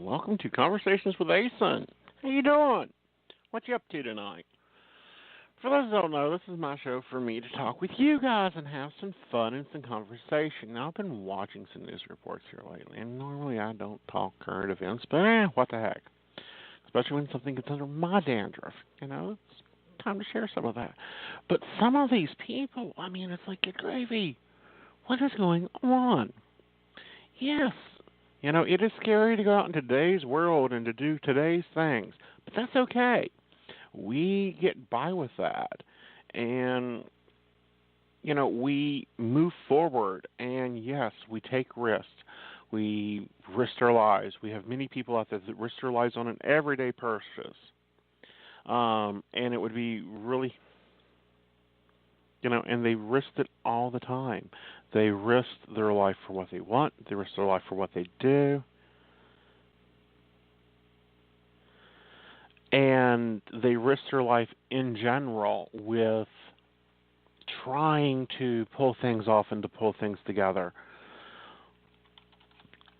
welcome to Conversations with Aeson. How you doing? What you up to tonight? For those who don't know, this is my show for me to talk with you guys and have some fun and some conversation. Now, I've been watching some news reports here lately, and normally I don't talk current events, but what the heck. Especially when something gets under my dandruff, it's time to share some of that. But some of these people, it's like, good gravy. What is going on? Yes, it is scary to go out in today's world and to do today's things, but that's okay. We get by with that, and, we move forward, and yes, we take risks. We risk our lives. We have many people out there that risk their lives on an everyday purchase, and it would be really, and they risk it all the time. They risk their life for what they want. They risk their life for what they do. And they risk their life in general with trying to pull things off and to pull things together.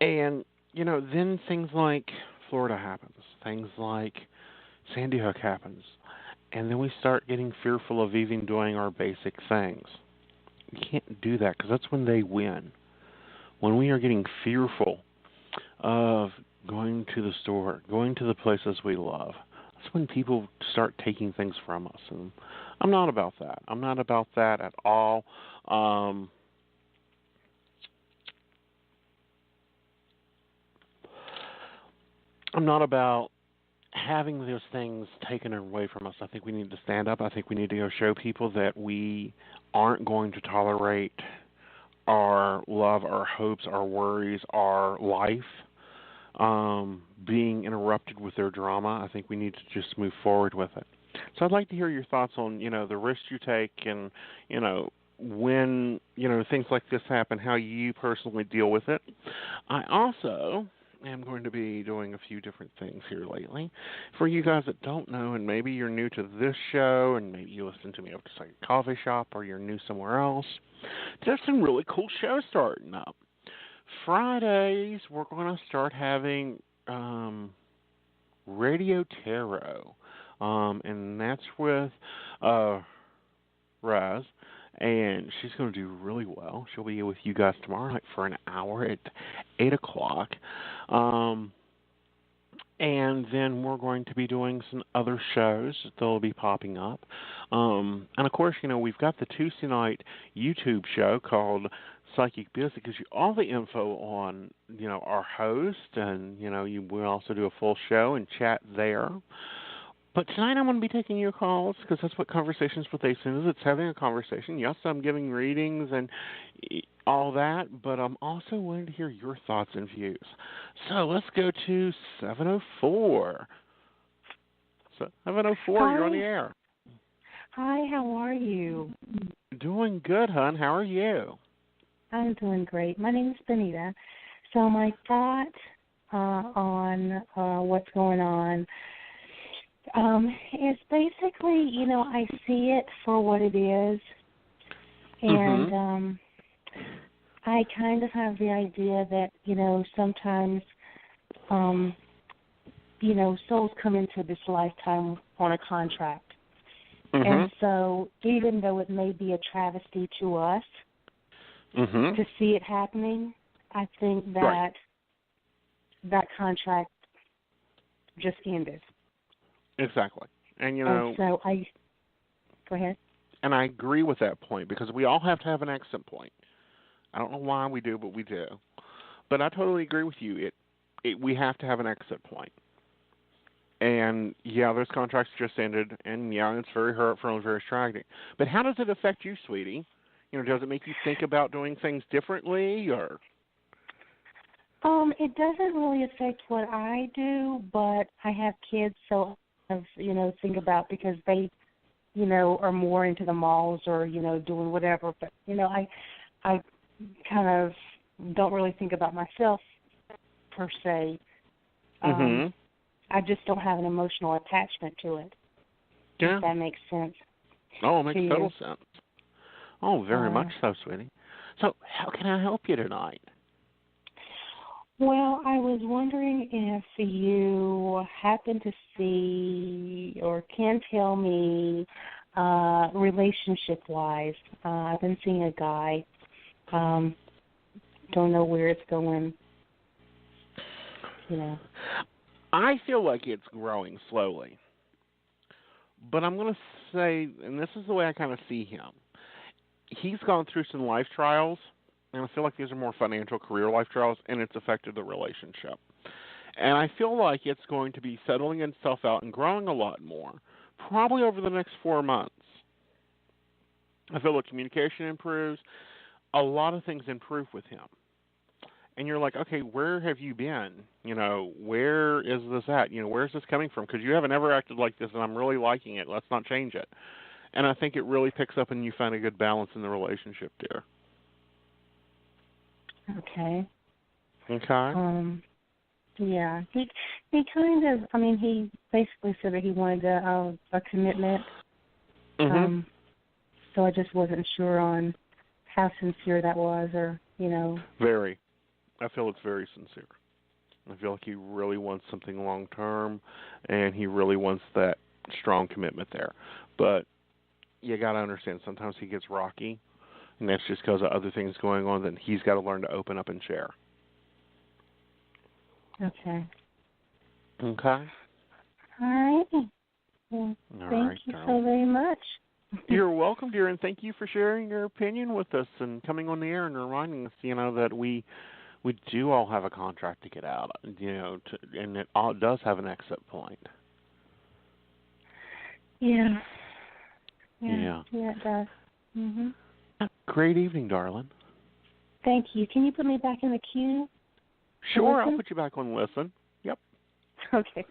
And, then things like Florida happens. Things like Sandy Hook happens. And then we start getting fearful of even doing our basic things. You can't do that because that's when they win. When we are getting fearful of going to the store, going to the places we love, that's when people start taking things from us. And I'm not about that. I'm not about that at all. I'm not about having those things taken away from us. I think we need to stand up. I think we need to go show people that we aren't going to tolerate our love, our hopes, our worries, our life being interrupted with their drama. I think we need to just move forward with it. So I'd like to hear your thoughts on, the risks you take and, when, things like this happen, how you personally deal with it. I also am going to be doing a few different things here lately. For you guys that don't know, and maybe you're new to this show, and maybe you listen to me up to a coffee shop, or you're new somewhere else, there's some really cool shows starting up. Fridays, we're going to start having Radio Tarot, and that's with Raz. And she's going to do really well. She'll be with you guys tomorrow night for an hour at 8 o'clock. And then we're going to be doing some other shows that will be popping up. And, of course, we've got the Tuesday night YouTube show called Psychic Biz. It gives you all the info on, our host. And, we'll also do a full show and chat there. But tonight I'm going to be taking your calls because that's what Conversations with Aeson is. It's having a conversation. Yes, I'm giving readings and all that, but I'm also wanting to hear your thoughts and views. So let's go to 704. 704, Hi. You're on the air. Hi, how are you? Doing good, hon. How are you? I'm doing great. My name is Benita. So my thought on what's going on is basically, I see it for what it is, and I kind of have the idea that, sometimes, souls come into this lifetime on a contract. And so even though it may be a travesty to us to see it happening, I think that that contract just ended. Exactly. And, so go ahead. And I agree with that point because we all have to have an exit point. I don't know why we do, but we do. But I totally agree with you. We have to have an exit point. And, yeah, those contracts just ended, and, yeah, it's very hurtful and very tragic. But how does it affect you, sweetie? Does it make you think about doing things differently, or? It doesn't really affect what I do, but I have kids, so think about because they, are more into the malls or, doing whatever. But, I kind of don't really think about myself per se. I just don't have an emotional attachment to it. Yeah. If that makes sense. Oh, it makes total sense. Oh, very much so, sweetie. So how can I help you tonight? Well, I was wondering if you happen to see or can tell me relationship-wise. I've been seeing a guy. Don't know where it's going. I feel like it's growing slowly. But I'm going to say, and this is the way I kind of see him, he's gone through some life trials, and I feel like these are more financial career life trials, and it's affected the relationship. And I feel like it's going to be settling itself out and growing a lot more, probably over the next 4 months. I feel like communication improves. A lot of things improve with him. And you're like, okay, where have you been? Where is this at? Where's this coming from? Because you haven't ever acted like this, and I'm really liking it. Let's not change it. And I think it really picks up and you find a good balance in the relationship, dear. Okay. Okay. Yeah. He kind of, he basically said that he wanted a commitment. Mm-hmm. So I just wasn't sure on how sincere that was or, Very. I feel it's very sincere. I feel like he really wants something long term, and he really wants that strong commitment there. But you got to understand, sometimes he gets rocky, and that's just because of other things going on that he's got to learn to open up and share. Okay. Okay. All right. Well, thank you so very much. You're welcome, dear, and thank you for sharing your opinion with us and coming on the air and reminding us, that we do all have a contract to get out, and it all does have an exit point. Yeah. Yeah, it does. Mm-hmm. Great evening, darling. Thank you. Can you put me back in the queue? Sure, I'll put you back on listen. Yep. Okay.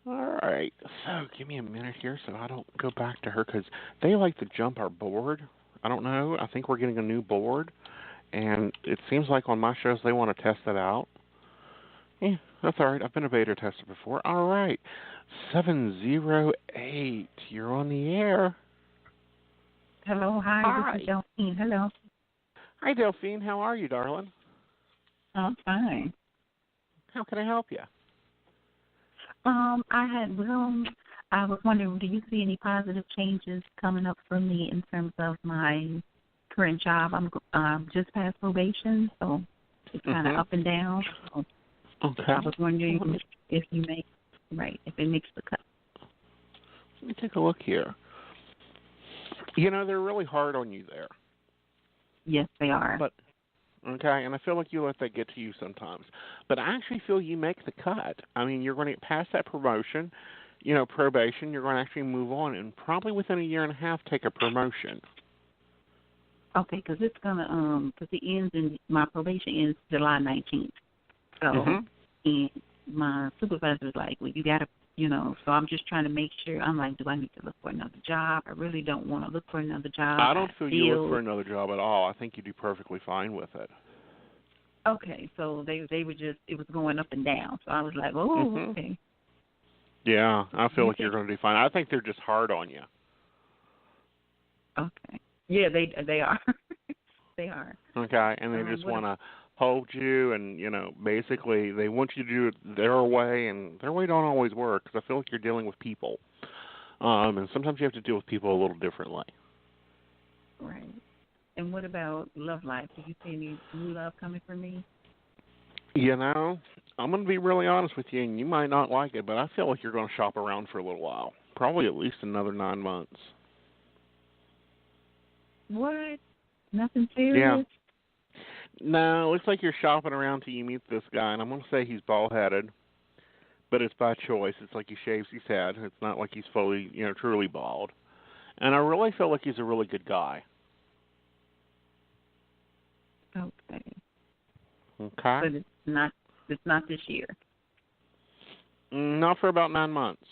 All right. So give me a minute here so I don't go back to her because they like to jump our board. I don't know. I think we're getting a new board. And it seems like on my shows they want to test it out. Yeah, that's all right. I've been a beta tester before. All right. 708. You're on the air. Hello. Hi. This is Delphine. Hello. Hi, Delphine. How are you, darling? I'm fine. How can I help you? I was wondering, do you see any positive changes coming up for me in terms of my current job? I'm just past probation, so it's kind of up and down. So okay. I was wondering if it makes the cut. Let me take a look here. They're really hard on you there. Yes, they are. But okay, and I feel like you let that get to you sometimes. But I actually feel you make the cut. You're going to get past that promotion, probation. You're going to actually move on and probably within a year and a half take a promotion. Okay, because it's gonna my probation ends July 19th. So, and my supervisor's like, well, you gotta, So I'm just trying to make sure. I'm like, do I need to look for another job? I really don't want to look for another job. I don't feel you look for another job at all. I think you do perfectly fine with it. Okay, so they were just, it was going up and down. So I was like, okay. Yeah, I feel like you're going to do fine. I think they're just hard on you. Okay. Yeah, they are. They are. Okay, and they just want to hold you, and basically they want you to do it their way, and their way don't always work because I feel like you're dealing with people, and sometimes you have to deal with people a little differently. Right. And what about love life? Do you see any new love coming for me? I'm going to be really honest with you, and you might not like it, but I feel like you're going to shop around for a little while, probably at least another 9 months. What? Nothing serious? Yeah. No, it looks like you're shopping around till you meet this guy, and I'm going to say he's bald-headed, but it's by choice. It's like he shaves his head. It's not like he's fully, truly bald. And I really feel like he's a really good guy. Okay. Okay. But it's not this year. Not for about 9 months.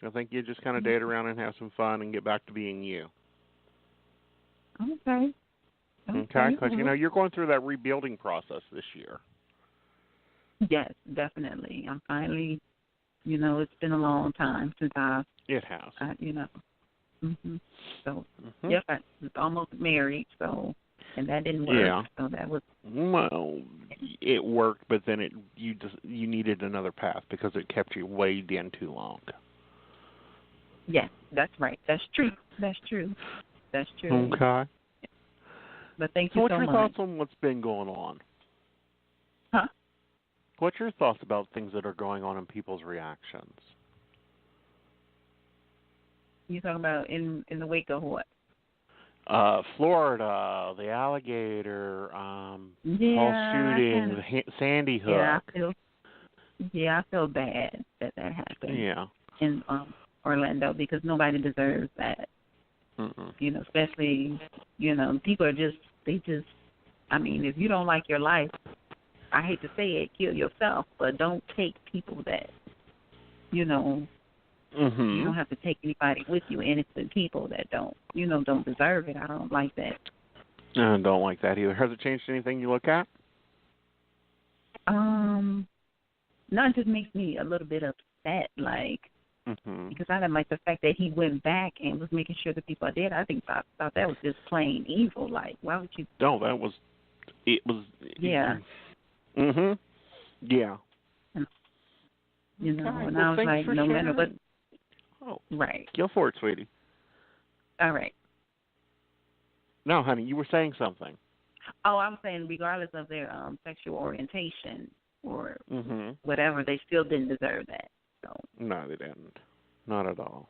I think you just kind of date around and have some fun and get back to being you. Okay. Okay, because, you're going through that rebuilding process this year. Yes, definitely. I'm finally, it's been a long time since It has. So, yep, I'm almost married, so and that didn't work. Yeah. So that was Well, it worked, but then you needed another path because it kept you weighed in too long. yes, that's right. That's true. That's true. That's true. Okay. But thank So you what's so your much. thoughts on what's been going on? Huh? What's your thoughts about things that are going on in people's reactions? You talking about in the wake of what? Florida, the alligator, false shooting, Sandy Hook. I feel bad that happened. Yeah. In Orlando, because nobody deserves that. Mm-mm. You know, especially, you know, people are I mean, if you don't like your life, I hate to say it, kill yourself, but don't take people that, you know, you don't have to take anybody with you, innocent people that don't deserve it. I don't like that. I don't like that either. Has it changed anything you look at? No, it just makes me a little bit upset, like, because I didn't like the fact that he went back and was making sure the people are dead. I thought that was just plain evil. Like, why would you? No, it was. Yeah. Yeah. You know, Right, and I was like, no matter what. Oh, right. Go for it, sweetie. All right. No, honey, you were saying something. Oh, I'm saying regardless of their sexual orientation or whatever, they still didn't deserve that. So. No, they didn't. Not at all.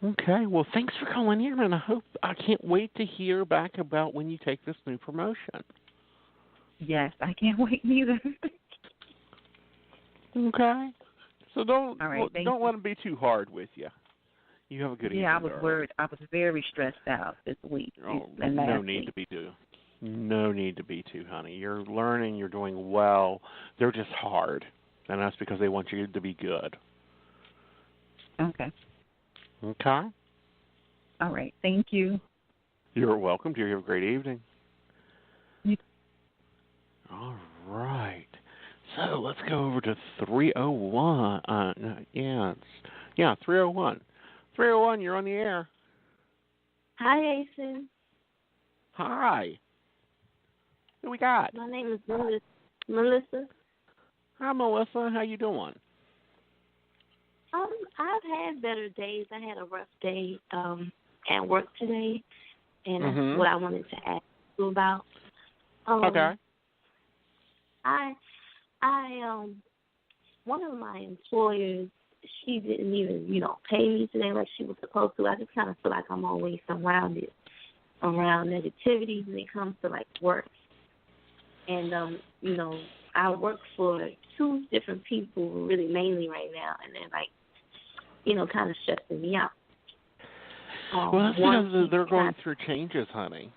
Okay, well, thanks for calling in, and I can't wait to hear back about when you take this new promotion. Yes, I can't wait neither. Okay. So don't let them be too hard with you. You have a good evening. Yeah, I was worried. I was very stressed out this week. No need to be too. No need to be too, honey. You're learning. You're doing well. They're just hard, and that's because they want you to be good. Okay. Okay. All right. Thank you. You're welcome. You have a great evening. You. All right. So let's go over to 301. 301. 301, you're on the air. Hi, Aeson. Hi. Who we got? My name is Melissa. Hi, Melissa. How you doing? I've had better days. I had a rough day at work today, and that's what I wanted to ask you about. Okay. One of my employers, she didn't even, pay me today like she was supposed to. I just kind of feel like I'm always surrounded around negativity when it comes to, like, work. And, I work for two different people really mainly right now, and they're, like, kind of stressing me out. Well, that's because they're going through changes, honey.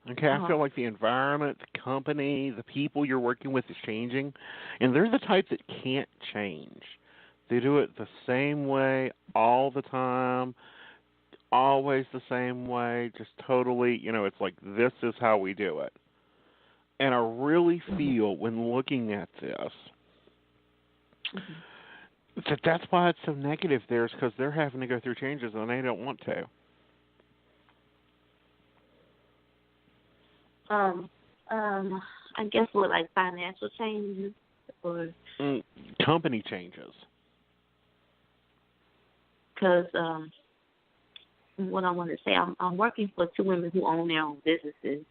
Okay, I feel like the environment, the company, the people you're working with is changing, and they're the type that can't change. They do it the same way all the time, always the same way, just totally, it's like this is how we do it. And I really feel when looking at this that's why it's so negative there, is because they're having to go through changes and they don't want to. I guess what, like financial changes or company changes. Because what I want to say, I'm working for two women who own their own businesses,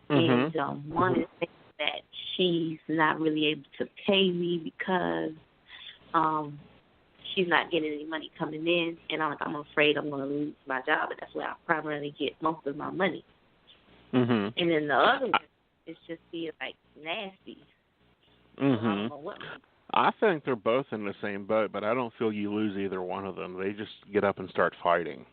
and one is saying that she's not really able to pay me because she's not getting any money coming in, and I'm afraid I'm going to lose my job, and that's where I primarily get most of my money. And then the other one is just being like nasty. So I don't know what. I think they're both in the same boat, but I don't feel you lose either one of them. They just get up and start fighting.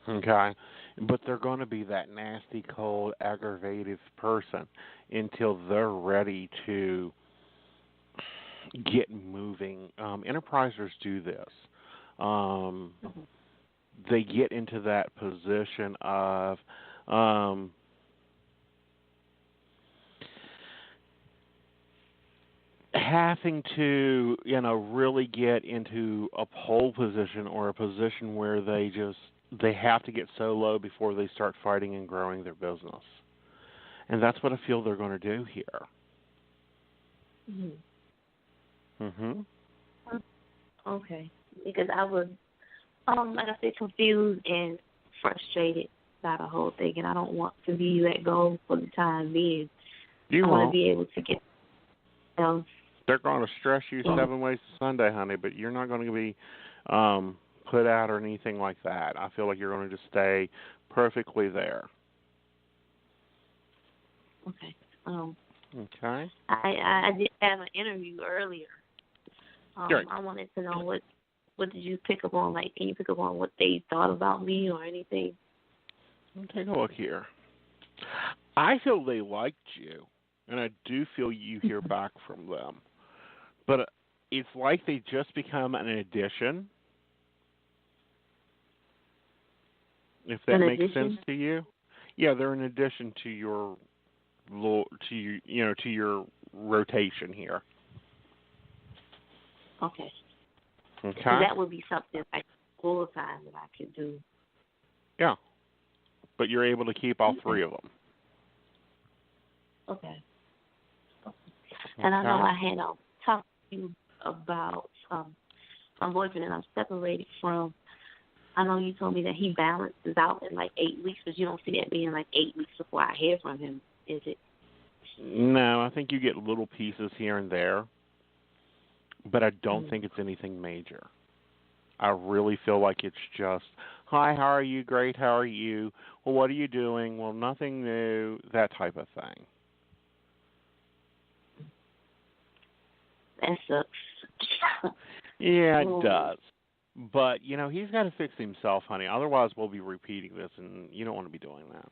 Okay? But they're going to be that nasty, cold, aggravative person until they're ready to get moving. Enterprisers do this. They get into that position of having to, really get into a pole position or a position where they just they have to get so low before they start fighting and growing their business. And that's what I feel they're going to do here. Okay. Because I was, like I said, confused and frustrated by the whole thing, and I don't want to be let go for the time being. You I won't. want to be able to get else. They're going to stress you 7 ways to Sunday, honey, but you're not going to be put out or anything like that. I feel like you're going to just stay perfectly there. Okay. Okay. I did have an interview earlier. Great. I wanted to know what did you pick up on? Like, can you pick up on what they thought about me or anything? Let me take a look here. I feel they liked you, and I do feel you hear back from them. But it's like they just become an addition, if that makes sense to you. Yeah, they're an addition to your to your rotation here. Okay. Okay. So that would be something like full time that I could do. Yeah. But you're able to keep all 3 of them. Okay. And I know I had talked to you about my boyfriend, and I'm separated from. I know you told me that he balances out in like 8 weeks, but you don't see that being like 8 weeks before I hear from him, is it? No, I think you get little pieces here and there, but I don't think it's anything major. I really feel like it's just, hi, how are you? Great, how are you? Well, what are you doing? Well, nothing new, that type of thing. That sucks. Yeah, it does. But, he's got to fix himself, honey. Otherwise, we'll be repeating this, and you don't want to be doing that.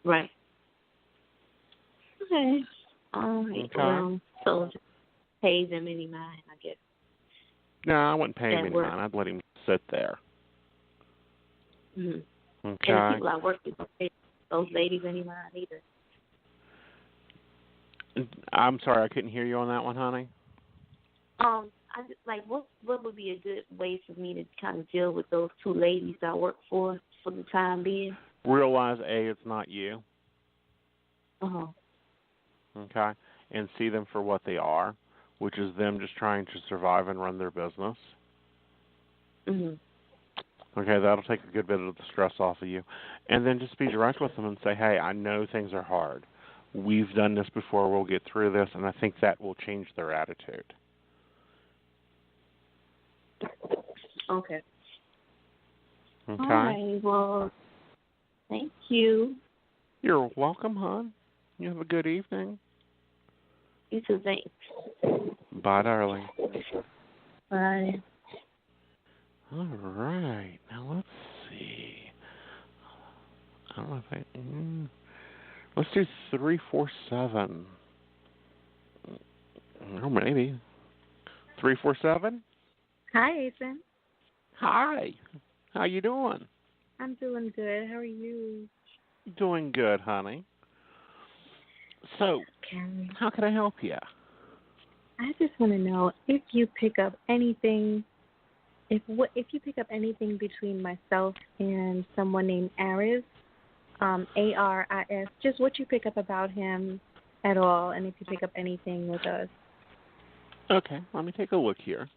Right. Okay. All right. Okay. Well, so just pays him any mind, I guess. No, I wouldn't pay him any mind. I'd let him sit there. Mm-hmm. Okay. And the people I work with don't pay those ladies any mind either. I'm sorry, I couldn't hear you on that one, honey. I just, like, what would be a good way for me to kind of deal with those 2 ladies I work for the time being? Realize, A, it's not you. Okay? And see them for what they are, which is them just trying to survive and run their business. Okay, that'll take a good bit of the stress off of you. And then just be direct with them and say, hey, I know things are hard. We've done this before. We'll get through this. And I think that will change their attitude. Okay. Okay. All right. Well, thank you. You're welcome, hon. You have a good evening. You too. Thanks. Bye, darling. Bye. All right. Now, let's see. I don't know if let's do 347. Or maybe. 347? Hi, Aeson. Hi. How you doing? I'm doing good. How are you? Doing good, honey. So, how can I help you? I just want to know if you pick up anything, if you pick up anything between myself and someone named Aris, Aris, just what you pick up about him at all, and if you pick up anything with us. Okay, let me take a look here.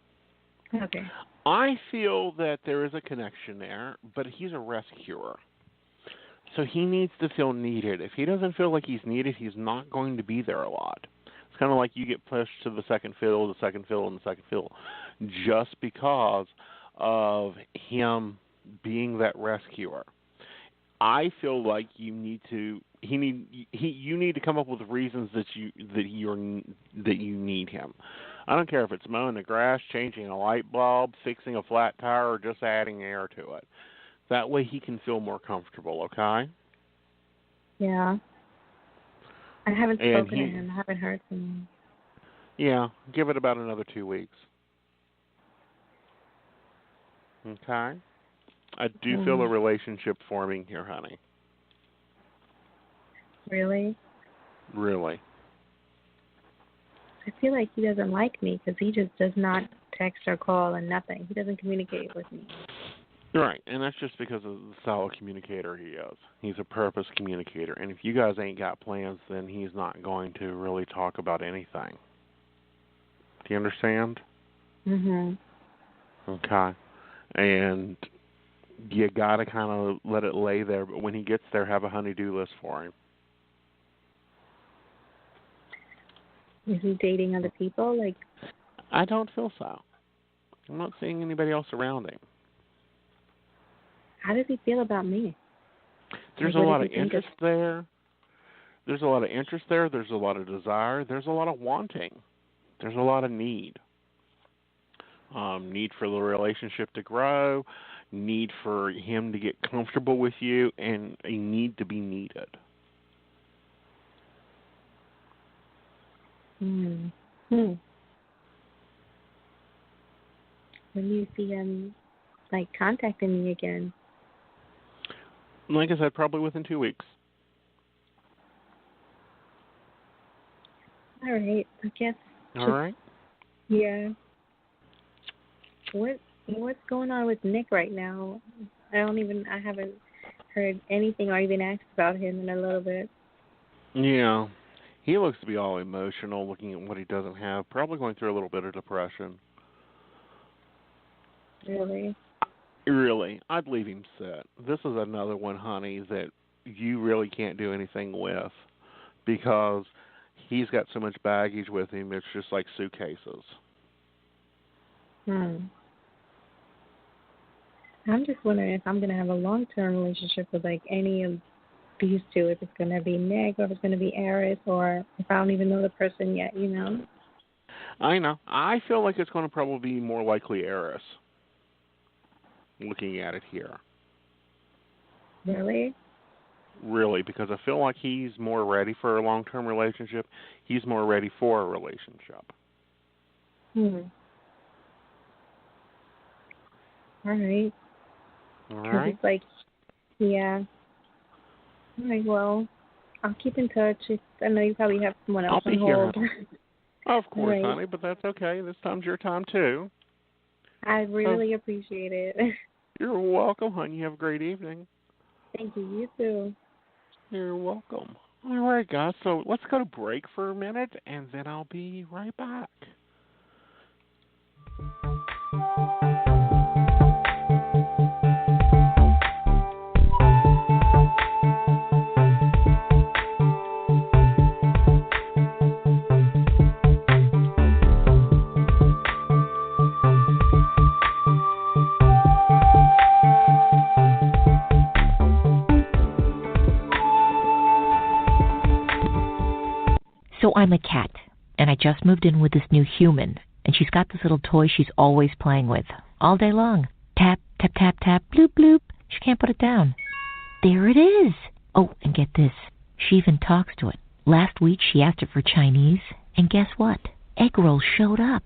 Okay. I feel that there is a connection there, but he's a rescuer. So he needs to feel needed. If he doesn't feel like he's needed, he's not going to be there a lot. It's kind of like you get pushed to the second fiddle, and the second fiddle, just because of him being that rescuer. I feel like you need to come up with reasons that you need him. I don't care if it's mowing the grass, changing a light bulb, fixing a flat tire, or just adding air to it. That way he can feel more comfortable, okay? Yeah. I haven't spoken to him. I haven't heard from him. Yeah, give it about another 2 weeks. Okay? I do feel a relationship forming here, honey. Really? Really. I feel like he doesn't like me because he just does not text or call and nothing. He doesn't communicate with me. Right, and that's just because of the style of communicator he is. He's a purpose communicator, and if you guys ain't got plans, then he's not going to really talk about anything. Do you understand? Mhm. Okay. And you got to kind of let it lay there, but when he gets there, have a honey-do list for him. Is he dating other people? Like, I don't feel so. I'm not seeing anybody else around him. how does he feel about me? There's a lot of interest there. There's a lot of interest there. There's a lot of desire. There's a lot of wanting. There's a lot of need. Need for the relationship to grow, need for him to get comfortable with you, and a need to be needed. When do you see him, like, contacting me again? Like I said, probably within 2 weeks. All right, I guess. All right. Yeah. What's going on with Nick right now? I haven't heard anything or even asked about him in a little bit. Yeah. He looks to be all emotional, looking at what he doesn't have, probably going through a little bit of depression. Really? Really. I'd leave him sit. This is another one, honey, that you really can't do anything with because he's got so much baggage with him, it's just like suitcases. I'm just wondering if I'm going to have a long-term relationship with, like, any of these two, if it's going to be Nick or if it's going to be Eris, or if I don't even know the person yet, you know? I know. I feel like it's going to probably be more likely Eris, looking at it here. Really? Really, because I feel like he's more ready for a long-term relationship. He's more ready for a relationship. All right. All right. It's like, yeah. All right, well, I'll keep in touch. I know you probably have someone else on hold. Of course, right. honey, but that's okay. This time's your time, too. I really appreciate it. You're welcome, honey. You have a great evening. Thank you. You too. You're welcome. All right, guys, so let's go to break for a minute, and then I'll be right back. So I'm a cat, and I just moved in with this new human, and she's got this little toy she's always playing with, all day long. Tap, tap, tap, tap, bloop, bloop. She can't put it down. There it is. Oh, and get this. She even talks to it. Last week she asked it for Chinese, and guess what? Egg rolls showed up.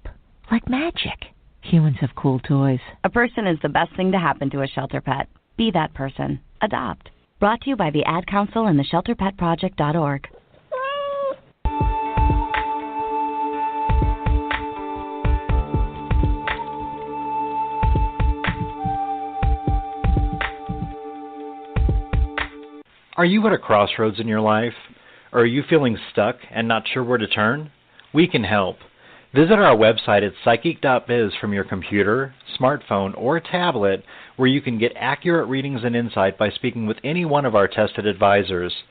Like magic. Humans have cool toys. A person is the best thing to happen to a shelter pet. Be that person. Adopt. Brought to you by the Ad Council and the ShelterPetProject.org. Are you at a crossroads in your life? Or are you feeling stuck and not sure where to turn? We can help. Visit our website at psychic.biz from your computer, smartphone, or tablet, where you can get accurate readings and insight by speaking with any one of our tested advisors.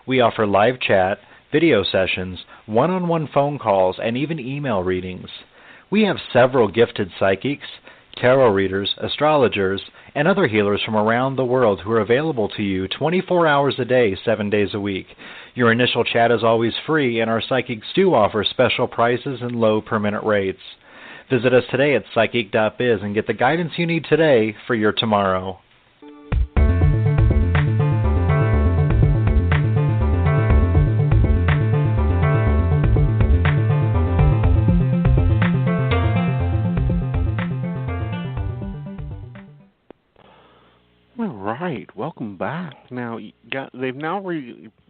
We offer live chat, video sessions, one-on-one phone calls, and even email readings. We have several gifted psychics, tarot readers, astrologers, and other healers from around the world who are available to you 24 hours a day, 7 days a week. Your initial chat is always free, and our psychics do offer special prices and low per-minute rates. Visit us today at psychic.biz and get the guidance you need today for your tomorrow. All right, welcome back. Now,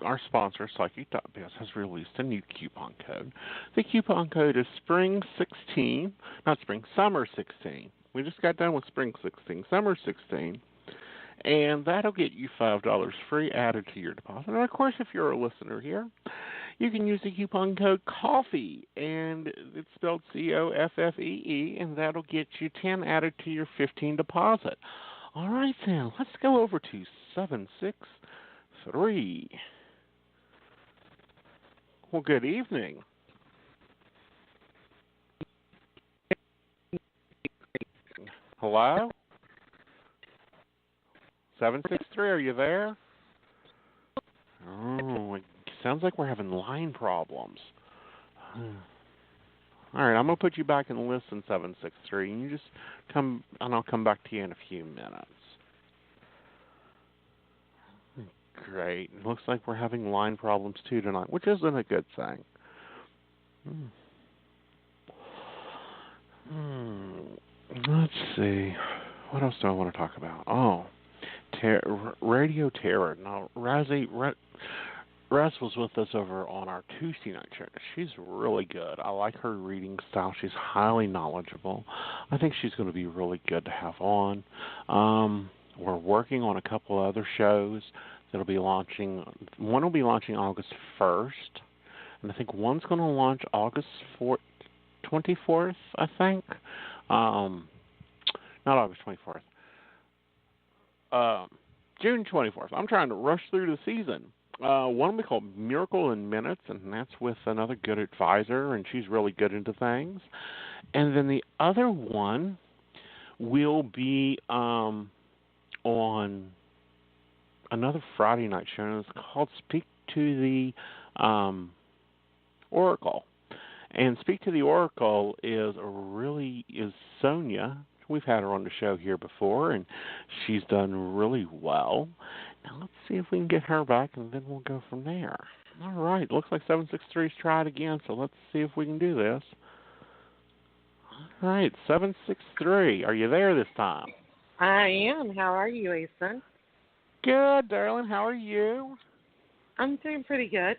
our sponsor, Psychic.biz, has released a new coupon code. The coupon code is Summer 16, We just got done with spring 16, summer 16. And that'll get you $5 free added to your deposit. And, of course, if you're a listener here, you can use the coupon code COFFEE, and it's spelled COFFEE, and that'll get you 10 added to your 15 deposit. All right, then, let's go over to 763. Well, good evening. Hello? 763, are you there? Oh, it sounds like we're having line problems. All right, I'm going to put you back and listen, 763, and you just come, and I'll come back to you in a few minutes. Great. It looks like we're having line problems, too, tonight, which isn't a good thing. Let's see. What else do I want to talk about? Oh. Radio Terror. Now, Raz was with us over on our Tuesday night show. She's really good. I like her reading style. She's highly knowledgeable. I think she's going to be really good to have on. We're working on a couple other shows that'll be launching. One will be launching August 1st, and I think one's going to launch August 24th, I think. Not August 24th. June 24th. I'm trying to rush through the season. One will be called Miracle in Minutes, and that's with another good advisor, and she's really good into things. And then the other one will be on another Friday night show, and it's called Speak to the Oracle. And Speak to the Oracle is Sonia. We've had her on the show here before, and she's done really well. Now, let's see if we can get her back, and then we'll go from there. All right. Looks like 763's tried again, so let's see if we can do this. All right, 763. Are you there this time? I am. How are you, Aeson? Good, darling. How are you? I'm doing pretty good.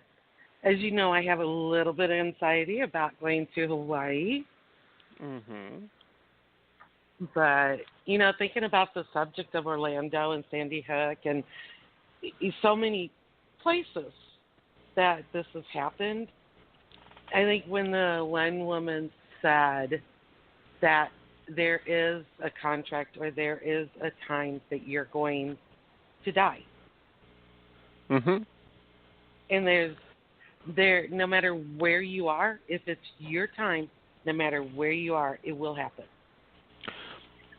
As you know, I have a little bit of anxiety about going to Hawaii. Mm-hmm. But, thinking about the subject of Orlando and Sandy Hook and so many places that this has happened, I think when the one woman said that there is a contract or there is a time that you're going to die. Mm-hmm. And no matter where you are, if it's your time, no matter where you are, it will happen.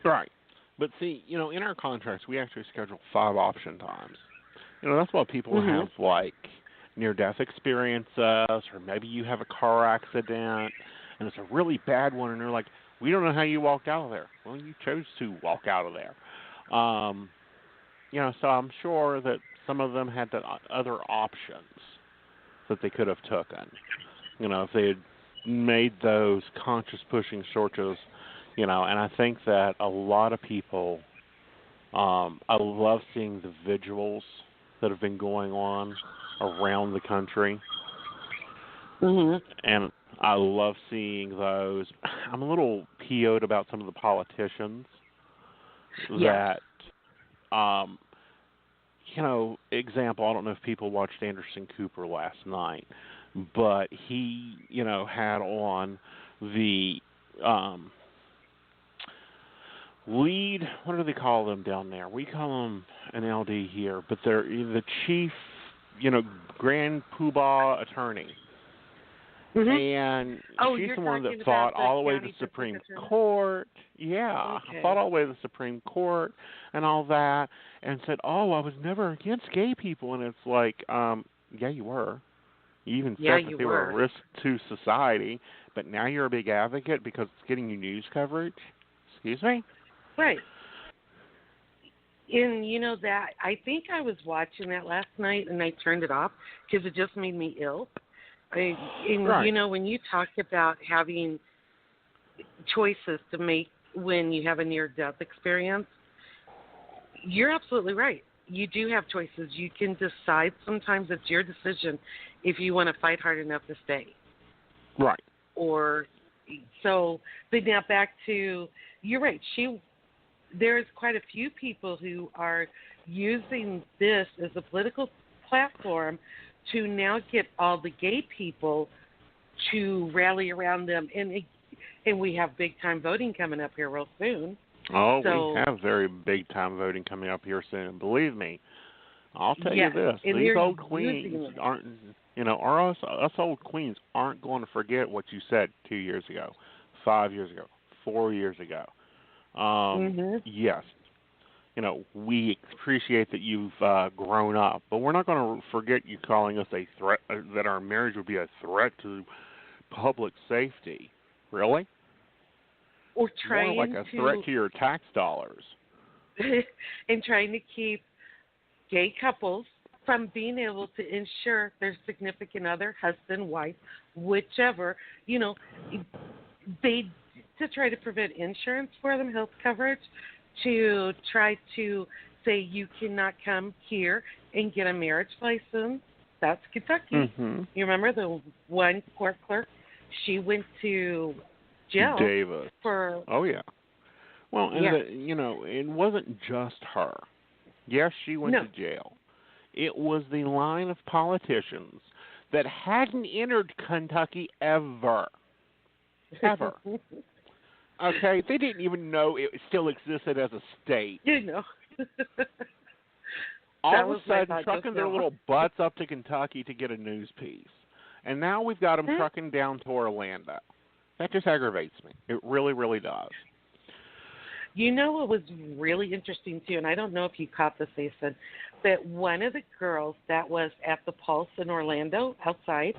Right. But see, in our contracts, we actually schedule 5 option times. That's why people have, near-death experiences, or maybe you have a car accident, and it's a really bad one, and they're like, we don't know how you walked out of there. Well, you chose to walk out of there. So I'm sure that some of them had other options that they could have taken. If they had made those conscious pushing searches, and I think that a lot of people, I love seeing the vigils that have been going on around the country. Mm-hmm. And I love seeing those. I'm a little PO'd about some of the politicians that, example, I don't know if people watched Anderson Cooper last night, but he, had on the lead, what do they call them down there? We call them an LD here, but they're the chief, grand poobah attorney. Mm-hmm. And she's the one that fought all the way to the Supreme Court. Yeah, fought all the way to the Supreme Court and all that, and said, I was never against gay people. And it's like, yeah, you were. You even said that they were a risk to society, but now you're a big advocate because it's getting you news coverage. Excuse me? Right. And that, I think I was watching that last night and I turned it off because it just made me ill. Right. When you talk about having choices to make when you have a near-death experience, you're absolutely right. You do have choices. You can decide. Sometimes it's your decision if you want to fight hard enough to stay. Right. But now back to you're right. There's quite a few people who are using this as a political platform to now get all the gay people to rally around them. And we have big-time voting coming up here real soon. Oh, so, we have very big-time voting coming up here soon. Believe me. I'll tell yes, you this. and These old queens aren't, us old queens aren't going to forget what you said 2 years ago, 5 years ago, 4 years ago. Yes. We appreciate that you've grown up, but we're not going to forget you calling us a threat, that our marriage would be a threat to public safety. Really? Or trying more like a threat to your tax dollars. And trying to keep gay couples from being able to insure their significant other, husband, wife, whichever, to try to prevent insurance for them, health coverage, to try to say you cannot come here and get a marriage license. That's Kentucky. You remember the one court clerk? She went to jail. Davis. Oh, yeah. Well, and yeah. It wasn't just her. Yes, she went to jail. It was the line of politicians that hadn't entered Kentucky ever. Ever. Okay, they didn't even know it still existed as a state. All of a sudden, trucking their little butts up to Kentucky to get a news piece. And now we've got them trucking down to Orlando. That just aggravates me. It really, really does. You know what was really interesting, too, and I don't know if you caught this, Aeson, that one of the girls that was at the Pulse in Orlando outside,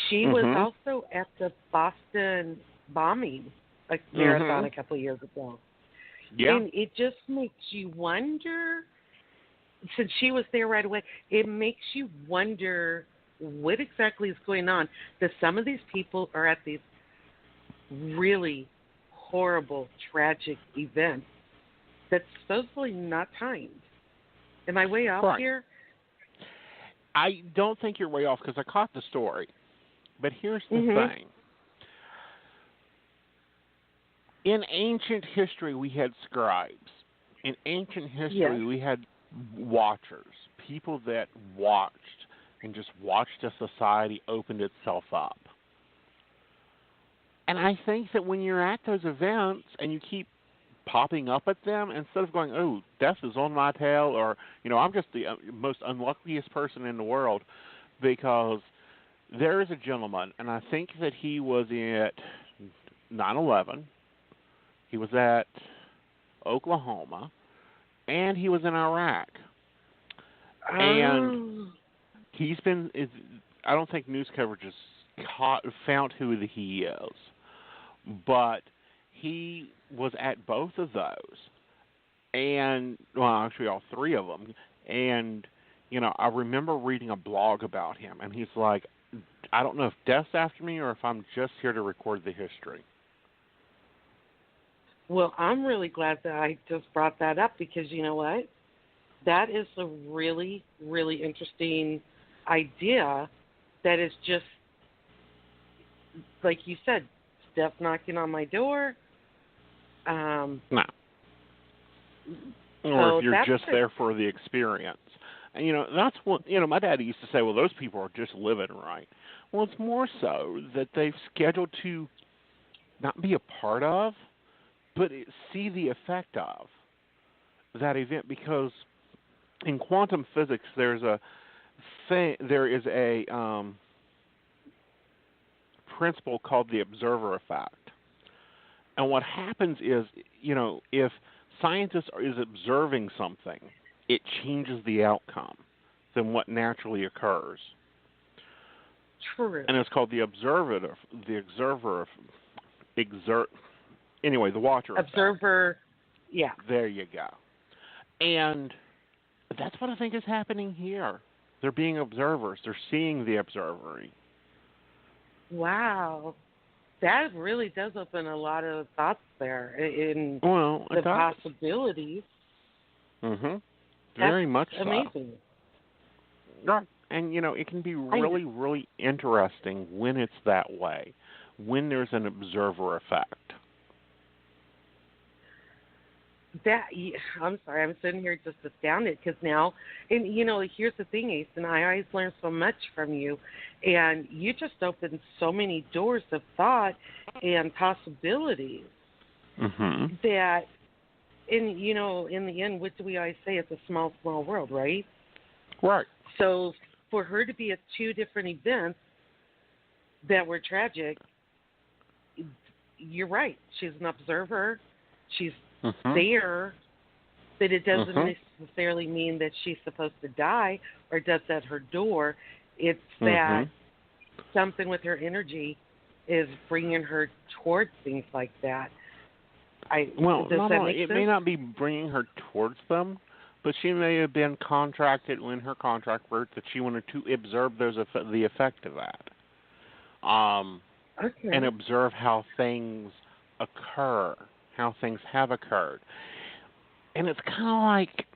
she was also at the Boston bombing marathon a couple of years ago. Yeah. And it just makes you wonder, since she was there right away, it makes you wonder what exactly is going on. That some of these people are at these really horrible, tragic events that's supposedly not timed. Am I way off here? I don't think you're way off because I caught the story. But here's the thing. In ancient history, we had scribes. In ancient history, we had watchers, people that watched and just watched a society open itself up. And I think that when you're at those events and you keep popping up at them, instead of going, oh, death is on my tail, or, I'm just the most unluckiest person in the world, because there is a gentleman, and I think that he was at 9/11, he was at Oklahoma, and he was in Iraq. And he's been, I don't think news coverage has found who he is, but he was at both of those, and, well, actually all three of them, and, I remember reading a blog about him, and he's like, I don't know if death's after me or if I'm just here to record the history. Well, I'm really glad that I just brought that up because you know what? That is a really, really interesting idea that is just, like you said, death knocking on my door. No. So or if you're just there for the experience. And, that's what, my dad used to say, well, those people are just living right. Well, it's more so that they've scheduled to not be a part of, but see the effect of that event, because in quantum physics there is a principle called the observer effect. And what happens is, if scientists is observing something, it changes the outcome than what naturally occurs. True. And it's called the Anyway, the watcher observer effect. Yeah. There you go. And that's what I think is happening here. They're being observers. They're seeing the observery. Wow. That really does open a lot of thoughts there in the possibilities. Very much so. Amazing. Right. And, it can be really, really interesting when it's that way, when there's an observer effect. I'm sorry, I'm sitting here just astounded because now, and here's the thing, Aeson, I always learn so much from you, and you just opened so many doors of thought and possibilities that, in the end, what do we always say? It's a small, small world, right? Right. So for her to be at two different events that were tragic, you're right. She's an observer. She's there, but it doesn't necessarily mean that she's supposed to die or that's at her door. It's that something with her energy is bringing her towards things like that. It may not be bringing her towards them, but she may have been contracted when her contract worked that she wanted to observe the effect of that. And observe how things occur, how things have occurred. And it's kind of like,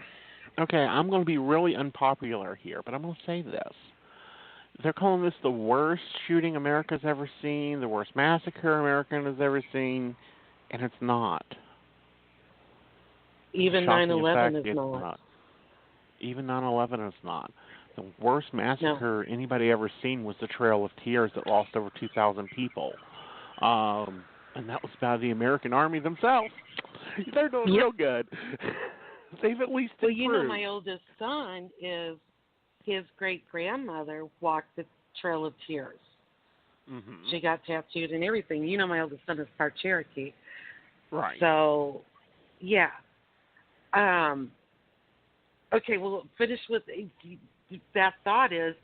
okay, I'm going to be really unpopular here, but I'm going to say this. They're calling this the worst shooting America's ever seen, the worst massacre America has ever seen, and it's not. Even 9/11 is not. Even 9/11 is not. The worst massacre anybody ever seen was the Trail of Tears that lost over 2,000 people. And that was by the American Army themselves. They're doing real good. They've at least improved. Well, my oldest son is, his great-grandmother walked the Trail of Tears. She got tattooed and everything. My oldest son is part Cherokee. Right. So, yeah. Okay, well, finish with that thought is,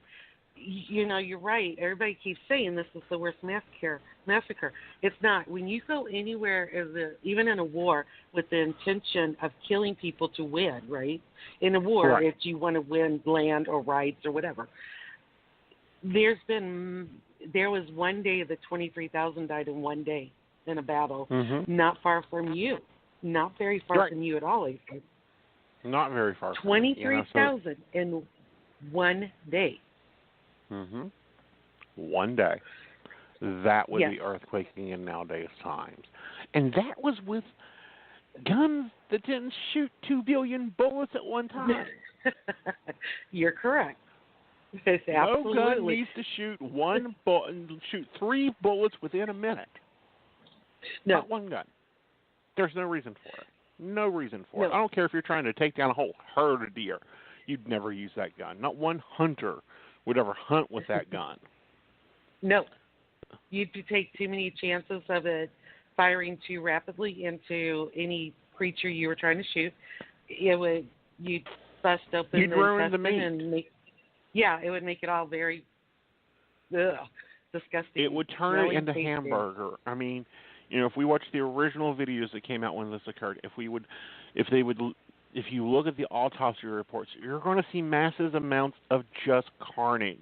you're right. Everybody keeps saying this is the worst massacre. It's not. When you go anywhere, even in a war, with the intention of killing people to win, right? In a war, if you want to win land or rights or whatever, there was one day that 23,000 died in one day in a battle, not far from you, not very far from you at all, Aeson. Not very far from 23,000 in one day. One day. That would be earthquaking in nowadays times. And that was with guns that didn't shoot 2 billion bullets at one time. You're correct. It's absolutely. No gun needs to shoot 3 bullets within a minute. No. Not one gun. There's no reason for it. No reason for it. I don't care if you're trying to take down a whole herd of deer. You'd never use that gun. Not one hunter would ever hunt with that gun. No. You'd take too many chances of it firing too rapidly into any creature you were trying to shoot. You'd bust open you'd ruin the meat. It would make it all very disgusting. It would turn it into hamburger. I mean, if we watch the original videos that came out when this occurred, if you look at the autopsy reports, you're going to see massive amounts of just carnage.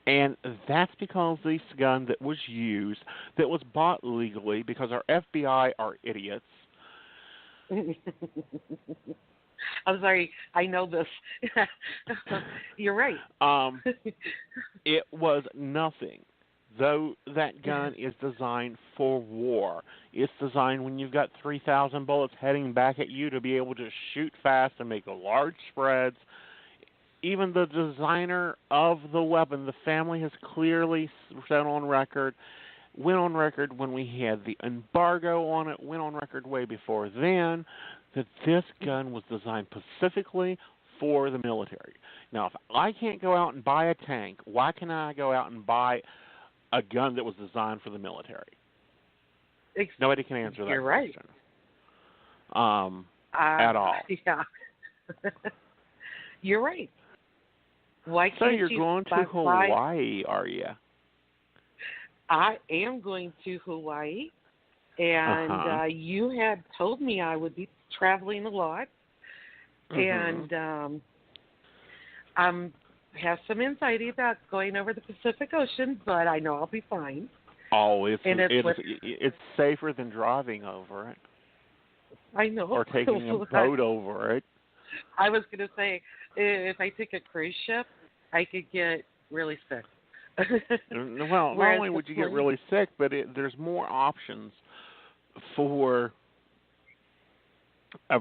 And that's because this gun that was used, that was bought legally, because our FBI are idiots. I'm sorry, I know this. You're right. It was nothing. Though that gun is designed for war. It's designed when you've got 3,000 bullets heading back at you to be able to shoot fast and make large spreads. Even the designer of the weapon, the family has clearly went on record when we had the embargo on it, went on record way before then, that this gun was designed specifically for the military. Now, if I can't go out and buy a tank, why can I go out and buy a gun that was designed for the military? Nobody can answer that question. At all. Yeah. You're right. Why can't so you're going to Hawaii, are you? I am going to Hawaii, and you had told me I would be traveling a lot, and I have some anxiety about going over the Pacific Ocean, but I know I'll be fine. Oh, it's safer than driving over it. I know. Or taking a boat over it. I was going to say, if I take a cruise ship, I could get really sick. Well, not only would you get really sick, but there's more options for A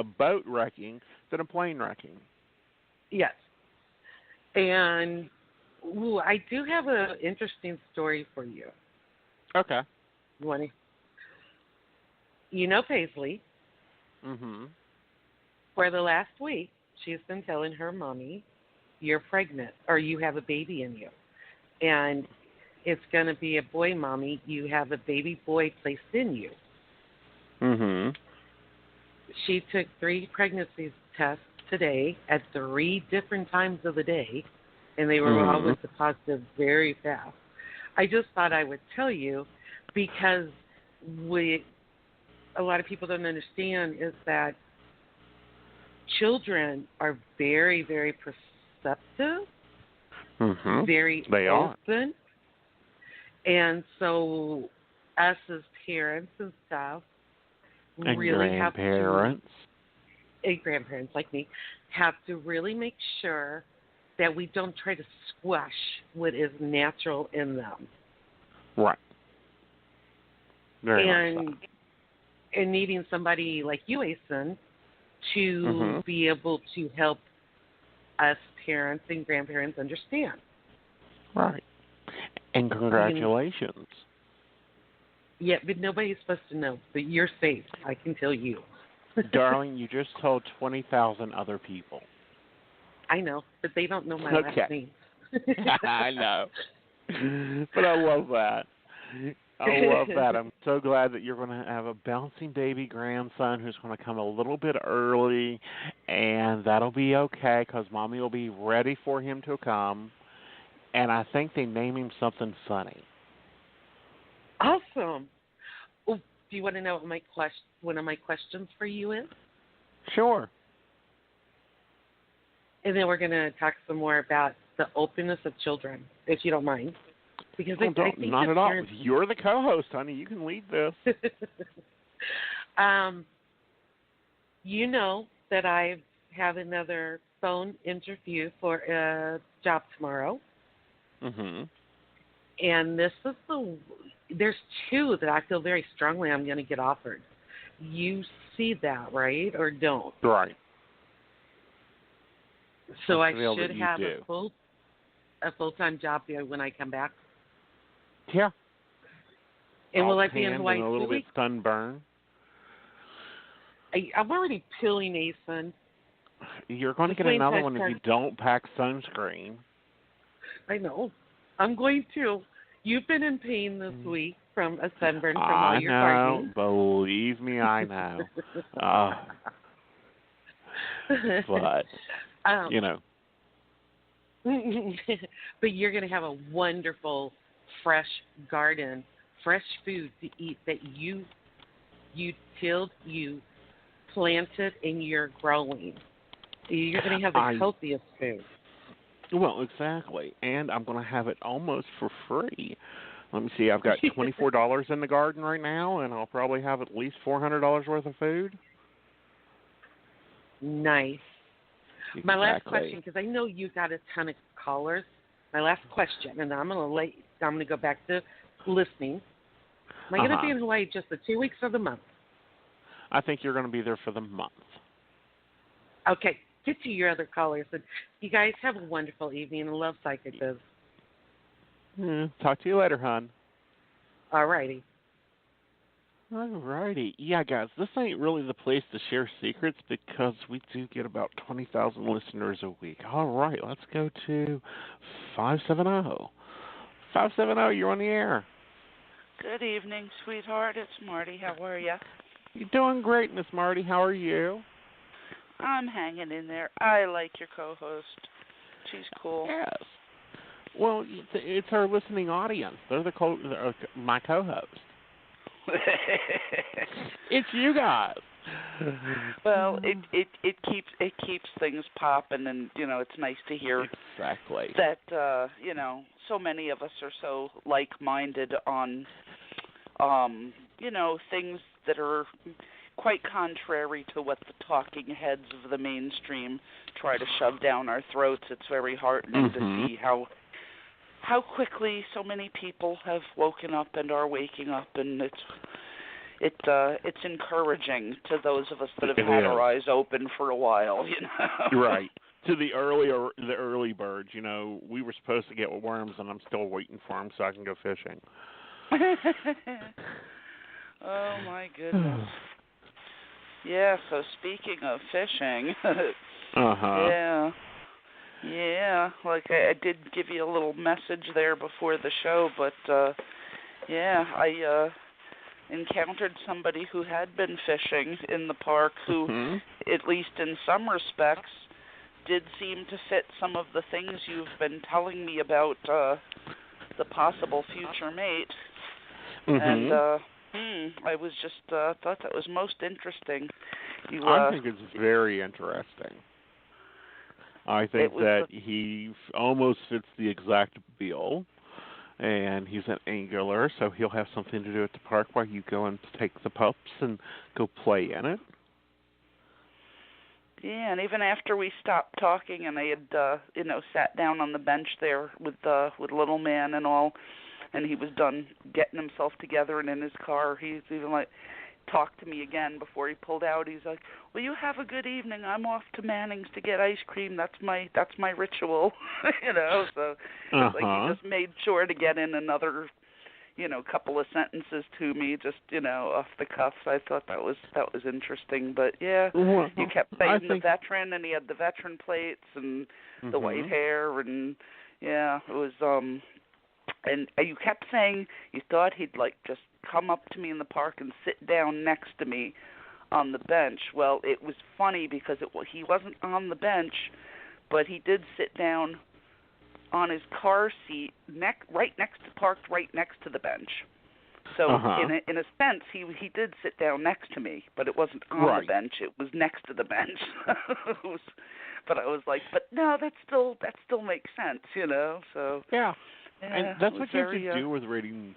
boat wrecking than a plane wrecking. Yes. And I do have an interesting story for you. Okay. You know Paisley. Mm-hmm. For the last week, she's been telling her mommy, you're pregnant, or you have a baby in you. And it's going to be a boy, Mommy. You have a baby boy placed in you. Mm-hmm. She took 3 pregnancy tests today at 3 different times of the day, and they were all with the positive very fast. I just thought I would tell you because a lot of people don't understand is that children are very, very perceptive, very open. And so us as parents and stuff and really grandparents. And grandparents like me have to really make sure that we don't try to squash what is natural in them. Right. Very much so. And needing somebody like you, Aeson, to be able to help us parents and grandparents understand. Right. And congratulations. Yeah, but nobody's supposed to know. But you're safe, I can tell you. Darling, you just told 20,000 other people. I know, but they don't know my last name. I know. But I love that. I love that. I'm so glad that you're going to have a bouncing baby grandson who's going to come a little bit early, and that'll be okay because Mommy will be ready for him to come. And I think they name him something funny. Awesome. Oh, do you want to know what one of my questions for you is? Sure. And then we're going to talk some more about the openness of children, if you don't mind. Because I think not at all. You're the co-host, honey. You can lead this. You know that I have another phone interview for a job tomorrow. Mm-hmm. And there's 2 that I feel very strongly I'm going to get offered. You see that, right? Or don't? Right. So I should have a full-time job when I come back? Yeah. And will I be in Hawaii and a little bit sunburn? I'm already peeling, Aeson. You're going to get another one if you don't pack sunscreen. I know. I'm going to. You've been in pain this week from a sunburn from all your gardening. Believe me, I know. But, you know. But you're going to have a wonderful, fresh garden, fresh food to eat that you tilled, you planted, and you're growing. You're going to have the healthiest food. Well, exactly. And I'm going to have it almost for free. Let me see. I've got $24 in the garden right now, and I'll probably have at least $400 worth of food. Nice. Exactly. My last question, because I know you got a ton of callers. My last question, and I'm going to go back to listening. Am I going to be in Hawaii just the 2 weeks or the month? I think you're going to be there for the month. Okay. Get to your other callers. And you guys have a wonderful evening and love Psychic Biz. Talk to you later, hon. All righty. All righty. Yeah, guys, this ain't really the place to share secrets because we do get about 20,000 listeners a week. All right, let's go to 570. 570, you're on the air. Good evening, sweetheart. It's Marty. How are you? You're doing great, Miss Marty. How are you? I'm hanging in there. I like your co-host. She's cool. Yes. Well, it's our listening audience. They're my co-host. It's you guys. Well, it keeps things popping, and it's nice to hear exactly that so many of us are so like-minded on things that are quite contrary to what the talking heads of the mainstream try to shove down our throats. It's very heartening to see how quickly so many people have woken up and are waking up, and it's encouraging to those of us that have had our eyes open for a while, you know. Right. To the early birds, you know, we were supposed to get worms, and I'm still waiting for them so I can go fishing. Oh my goodness. Yeah. So speaking of fishing, yeah. Like I did give you a little message there before the show, but I encountered somebody who had been fishing in the park who, at least in some respects, did seem to fit some of the things you've been telling me about the possible future mate. And I was just thought that was most interesting. I think it's very interesting. I think that he almost fits the exact bill, and he's an angler, so he'll have something to do at the park while you go and take the pups and go play in it. Yeah, and even after we stopped talking and I had, sat down on the bench there with little man and all, and he was done getting himself together and in his car, he's even like talked to me again before he pulled out. He's like, "Well, you have a good evening. I'm off to Manning's to get ice cream. That's my ritual," you know. So it's like he just made sure to get in another, couple of sentences to me, just off the cuff. So I thought that was interesting. But yeah, you kept saying the veteran, and he had the veteran plates and the white hair, and yeah, it was. And you kept saying you thought he'd just come up to me in the park and sit down next to me on the bench. Well, it was funny because he wasn't on the bench, but he did sit down on his car seat, parked right next to the bench. So in a sense, he did sit down next to me, but it wasn't on the bench; it was next to the bench. But I was like, but no, that still makes sense, So yeah. And that's what you have to do with readings,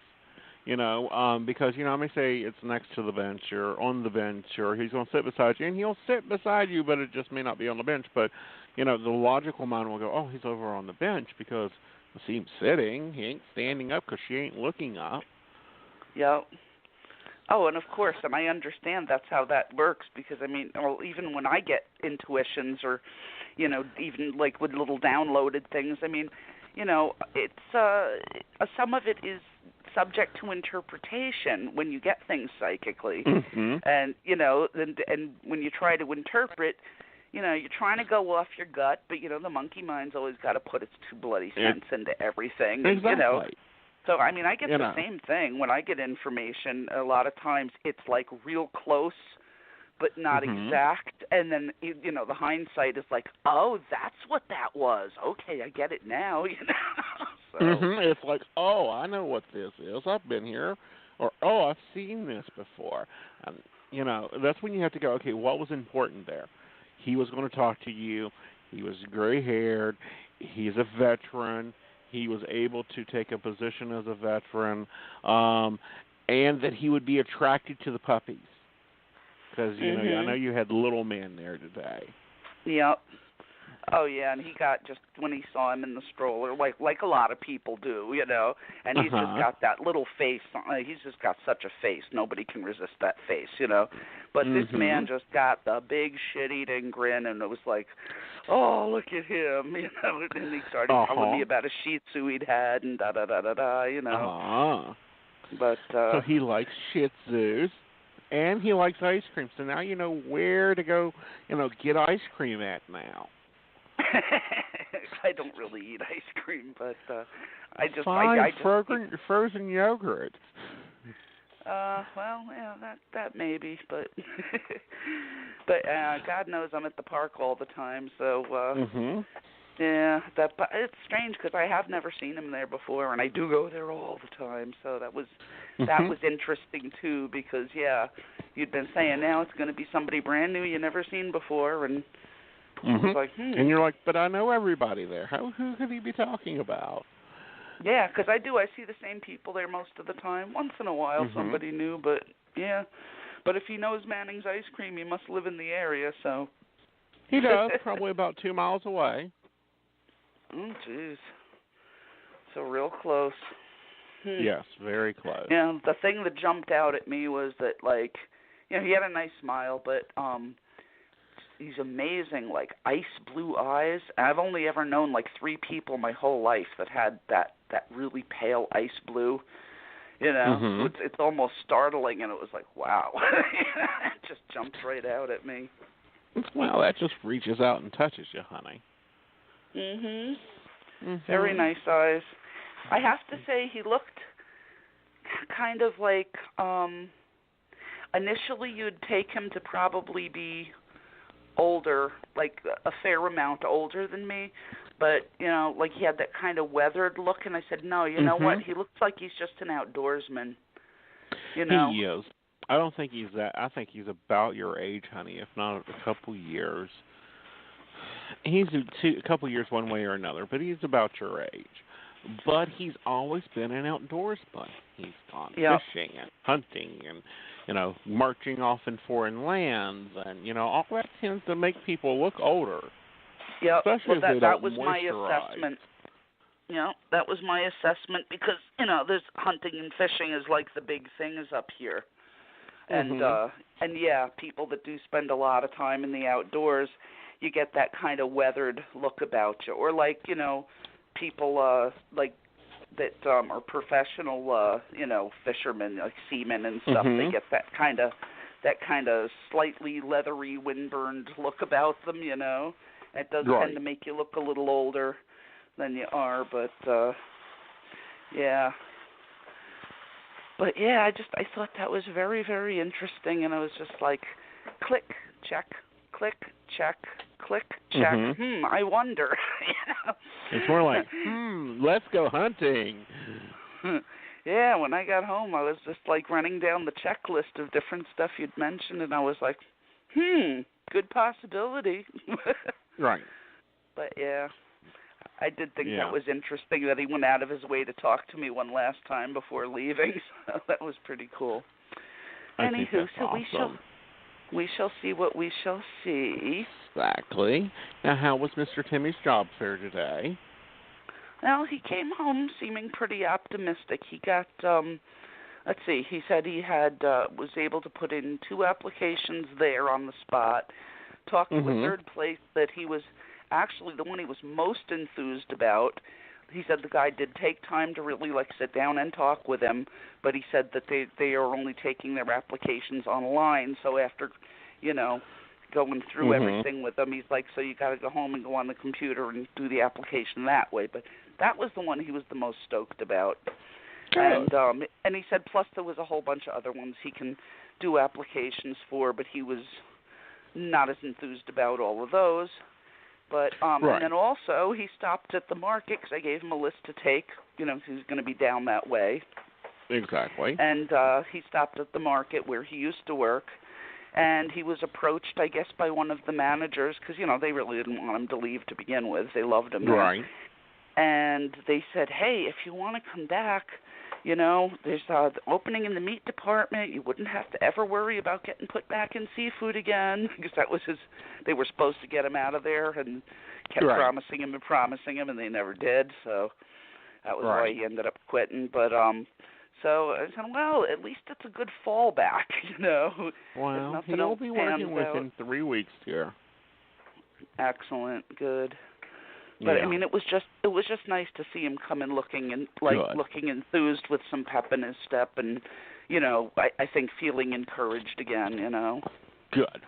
because, I may say it's next to the bench or on the bench or he's going to sit beside you, and he'll sit beside you, but it just may not be on the bench. But, the logical mind will go, oh, he's over on the bench because I see him sitting. He ain't standing up because she ain't looking up. Yep. Oh, and of course, and I understand that's how that works because, even when I get intuitions or, even like with little downloaded things, it's some of it is subject to interpretation when you get things psychically, and and when you try to interpret, you're trying to go off your gut, but the monkey mind's always got to put its two bloody cents into everything, exactly. So I get the same thing when I get information. A lot of times it's like real close, but not exact, and then the hindsight is like, oh, that's what that was. Okay, I get it now. So. It's like, oh, I know what this is. I've been here, or oh, I've seen this before. And that's when you have to go. Okay, what was important there? He was going to talk to you. He was gray-haired. He's a veteran. He was able to take a position as a veteran, and that he would be attracted to the puppies. Because, I know you had little man there today. Yep. Oh, yeah, and he got just, when he saw him in the stroller, like a lot of people do, and he's just got that little face. He's just got such a face. Nobody can resist that face, But this man just got the big shit-eating grin, and it was like, oh, look at him, and he started telling me about a Shih Tzu he'd had and da-da-da-da-da, But, so he likes Shih Tzus. And he likes ice cream, so now you know where to go, get ice cream at now. I don't really eat ice cream, but I just... frozen yogurt. Well, yeah, that maybe, but... but God knows I'm at the park all the time, so... Yeah, it's strange because I have never seen him there before, and I do go there all the time. So that was interesting too, because you'd been saying now it's going to be somebody brand new you never seen before, and it's like, and you're like, but I know everybody there. Who could he be talking about? Yeah, because I see the same people there most of the time. Once in a while, somebody new, but yeah. But if he knows Manning's ice cream, he must live in the area, so. He does, probably about 2 miles away. Oh, jeez. So real close. Yes, very close. Yeah, the thing that jumped out at me was that, like, you know, he had a nice smile, but he's amazing, like ice blue eyes. I've only ever known like 3 people my whole life that had that really pale ice blue. You know, so it's almost startling, and it was like, wow. It just jumped right out at me. Well, that just reaches out and touches you, honey. Very nice eyes. I have to say, he looked kind of like, initially you'd take him to probably be older, like a fair amount older than me, but, you know, like he had that kind of weathered look, and I said, no, you know what, he looks like he's just an outdoorsman, you know. He is. I don't think he's that. I think he's about your age, honey, if not a couple years. He's a couple years one way or another, but he's about your age. But he's always been an outdoorsman. He's gone fishing and hunting and, you know, marching off in foreign lands, and, you know, all that tends to make people look older. Yeah, especially well, if that was my assessment. Yeah, that was my assessment because, you know, there's hunting and fishing is like the big things up here. And yeah, people that do spend a lot of time in the outdoors, you get that kind of weathered look about you. Or like, you know, people like that are professional, you know, fishermen, like seamen and stuff. They get that kind of slightly leathery, windburned look about them, you know. It does tend to make you look a little older than you are, but yeah. But yeah, I thought that was very, very interesting, and I was just like, click, check, click, check, click, check. I wonder. It's more like, let's go hunting. Yeah, when I got home, I was just like running down the checklist of different stuff you'd mentioned, and I was like, good possibility. Right. But yeah, I did think that was interesting that he went out of his way to talk to me one last time before leaving. So that was pretty cool. Anywho, so awesome. we shall see what we shall see. Exactly. Now, how was Mr. Timmy's job fair today? Well, he came home seeming pretty optimistic. He got, let's see, he said he had was able to put in 2 applications there on the spot. Talked to a third place that he was actually the one he was most enthused about. He said the guy did take time to really like sit down and talk with him, but he said that they are only taking their applications online. So after, you know, going through everything with them, he's like, so you got to go home and go on the computer and do the application that way. But that was the one he was the most stoked about. And he said plus there was a whole bunch of other ones he can do applications for, but he was not as enthused about all of those. But and then also he stopped at the market because I gave him a list to take. You know, he's going to be down that way. Exactly. And he stopped at the market where he used to work, and he was approached, I guess, by one of the managers because, you know, they really didn't want him to leave to begin with. They loved him there. Right. And they said, hey, if you want to come back, you know, there's the opening in the meat department. You wouldn't have to ever worry about getting put back in seafood again because that was they were supposed to get him out of there and kept promising him, and they never did. So that was why he ended up quitting. But so I said, well, at least it's a good fallback, you know. Well, he'll be working within 3 weeks here. Excellent, good. But I mean, it was just nice to see him come in looking enthused with some pep in his step, and you know, I think feeling encouraged again. You know. Good.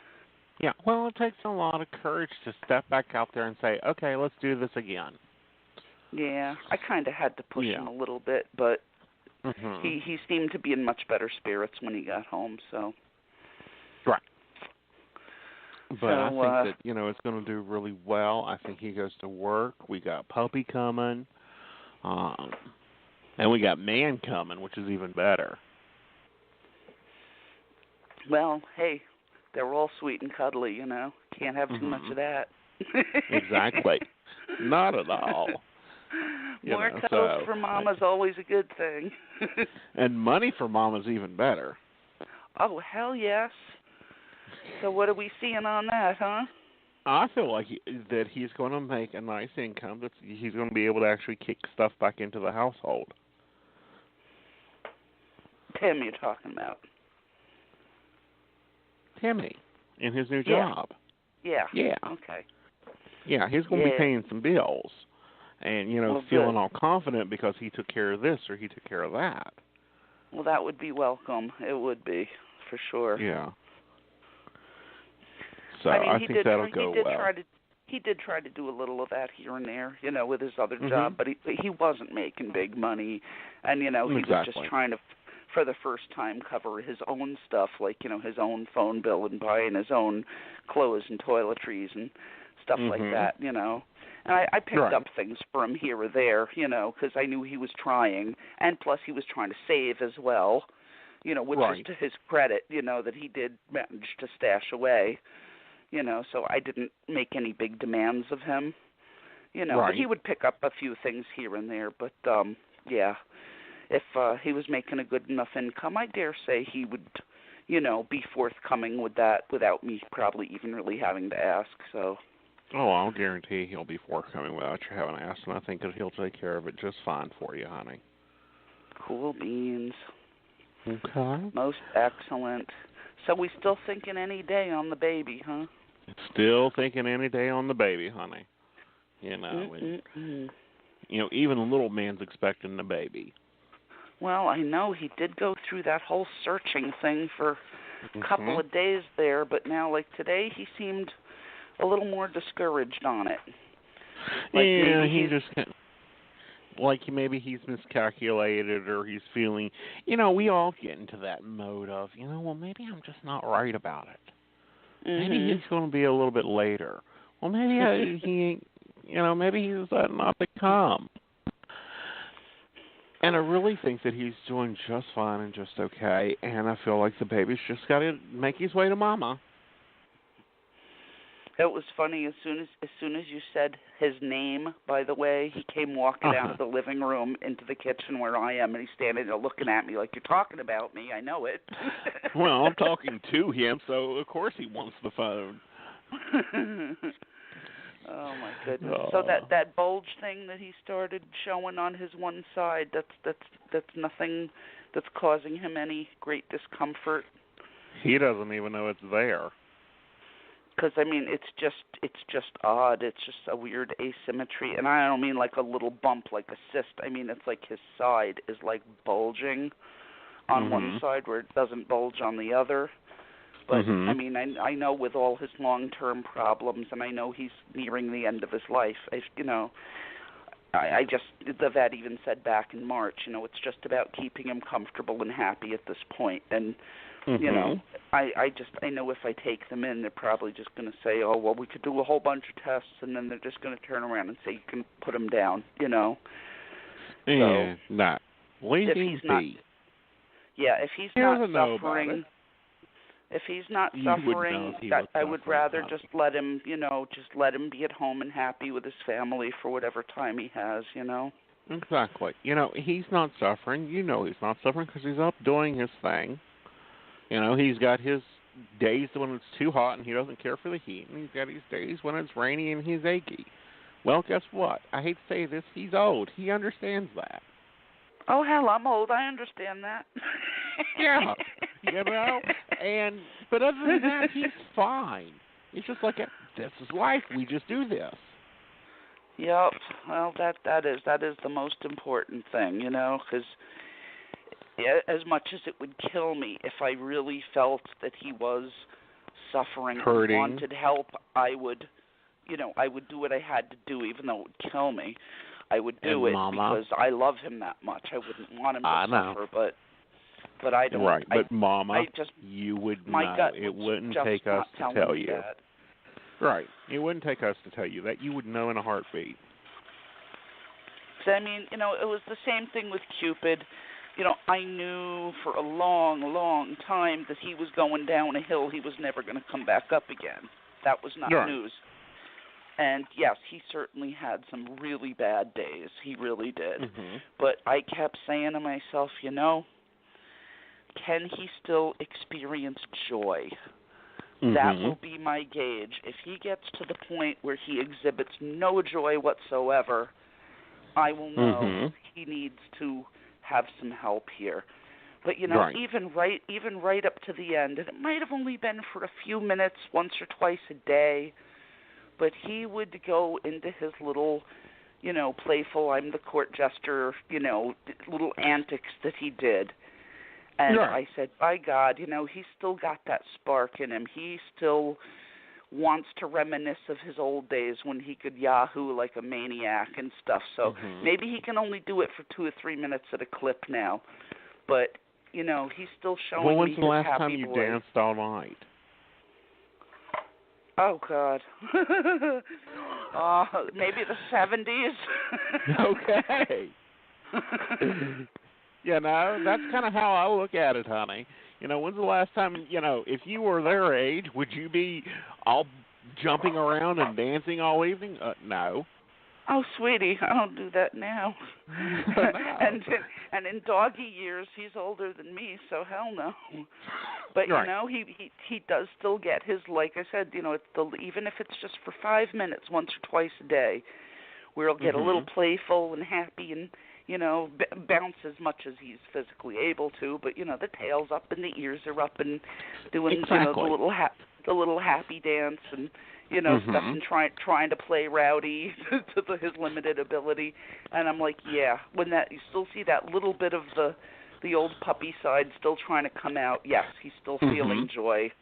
Yeah. Well, it takes a lot of courage to step back out there and say, okay, let's do this again. Yeah, I kind of had to push him a little bit, but he seemed to be in much better spirits when he got home. So. Right. But I think that, you know, it's going to do really well. I think he goes to work. We got Puppy coming. And we got Man coming, which is even better. Well, hey, they're all sweet and cuddly, you know. Can't have too much of that. Exactly. Not at all. More cuddles for Mama's always a good thing. And money for Mama's even better. Oh, hell yes. So what are we seeing on that, huh? I feel like that he's going to make a nice income. That he's going to be able to actually kick stuff back into the household. Tim you're talking about. Timmy, in his new job. Yeah. Yeah. Okay. Yeah, he's going to be paying some bills and, feeling all confident because he took care of this or he took care of that. Well, that would be welcome. It would be, for sure. Yeah. So I think that'll go well. He did try to do a little of that here and there, with his other job, but he wasn't making big money. And, he was just trying to, for the first time, cover his own stuff, like, his own phone bill and buying his own clothes and toiletries and stuff like that, And I picked up things for him here or there, because I knew he was trying. And plus he was trying to save as well, which is to his credit, that he did manage to stash away. So I didn't make any big demands of him, but he would pick up a few things here and there. But, if he was making a good enough income, I dare say he would, be forthcoming with that without me probably even really having to ask. So. Oh, I'll guarantee he'll be forthcoming without you having asked, and I think that he'll take care of it just fine for you, honey. Cool beans. Okay. Most excellent. So we still thinking any day on the baby, huh? Still thinking any day on the baby, honey. And, even the little man's expecting the baby. Well, I know he did go through that whole searching thing for a couple of days there, but now, like today, he seemed a little more discouraged on it. Like he just like maybe he's miscalculated or he's feeling, we all get into that mode of, well, maybe I'm just not right about it. Maybe he's going to be a little bit later. Well, maybe he, maybe he's not to come. And I really think that he's doing just fine and just okay. And I feel like the baby's just got to make his way to mama. It was funny, as soon as you said his name, by the way, he came walking out of the living room into the kitchen where I am, and he's standing there looking at me like, you're talking about me, I know it. Well, I'm talking to him, so of course he wants the phone. Oh my goodness. So that bulge thing that he started showing on his one side, that's nothing that's causing him any great discomfort. He doesn't even know it's there. Because it's just odd. It's just a weird asymmetry, and I don't mean like a little bump, like a cyst. I mean it's like his side is like bulging on one side where it doesn't bulge on the other. But I know with all his long-term problems, and I know he's nearing the end of his life. I just, the vet even said back in March, it's just about keeping him comfortable and happy at this point. And I know if I take them in, they're probably just going to say, oh, well, we could do a whole bunch of tests, and then they're just going to turn around and say, you can put him down, Yeah, so, not. If he's not suffering, if he's not suffering, I would rather just let him, let him be at home and happy with his family for whatever time he has, Exactly. He's not suffering. He's not suffering because he's up doing his thing. He's got his days when it's too hot and he doesn't care for the heat, and he's got his days when it's rainy and he's achy. Well, guess what? I hate to say this, he's old. He understands that. Oh, hell, I'm old. I understand that. Yeah, but other than that, he's fine. It's just like, this is life. We just do this. Yep. Well, that is the most important thing, because as much as it would kill me if I really felt that he was suffering hurting, and wanted help, I would do what I had to do, even though it would kill me. I would do it because I love him that much. I wouldn't want him to suffer, but I don't. Right, but Mama, you would know. It wouldn't take us to tell you. That. Right. It wouldn't take us to tell you that. You would know in a heartbeat. So, it was the same thing with Cupid. I knew for a long, long time that he was going down a hill he was never going to come back up again. That was not news. And, yes, he certainly had some really bad days. He really did. But I kept saying to myself, can he still experience joy? That will be my gauge. If he gets to the point where he exhibits no joy whatsoever, I will know he needs to have some help here. But right. even right up to the end, and it might have only been for a few minutes, once or twice a day, but he would go into his little, playful, I'm the court jester, little antics that he did. And right. I said, by God, he's still got that spark in him. He still wants to reminisce of his old days when he could yahoo like a maniac and stuff. So maybe he can only do it for 2 or 3 minutes at a clip now. But, he's still showing me his happy boy. When's the last time you danced all night? Oh, God. Maybe the 70s. Okay. That's kind of how I look at it, honey. When's the last time, if you were their age, would you be all jumping around and dancing all evening? No. Oh, sweetie, I don't do that now. No. And in doggy years, he's older than me, so hell no. But right. He does still get his, like I said, even if it's just for 5 minutes, once or twice a day, where he'll get a little playful and happy and bounce as much as he's physically able to. But the tail's up and the ears are up and doing the little happy dance and. Stuff and trying to play rowdy to his limited ability, and I'm like, yeah. When you still see that little bit of the old puppy side still trying to come out. Yes, he's still feeling joy,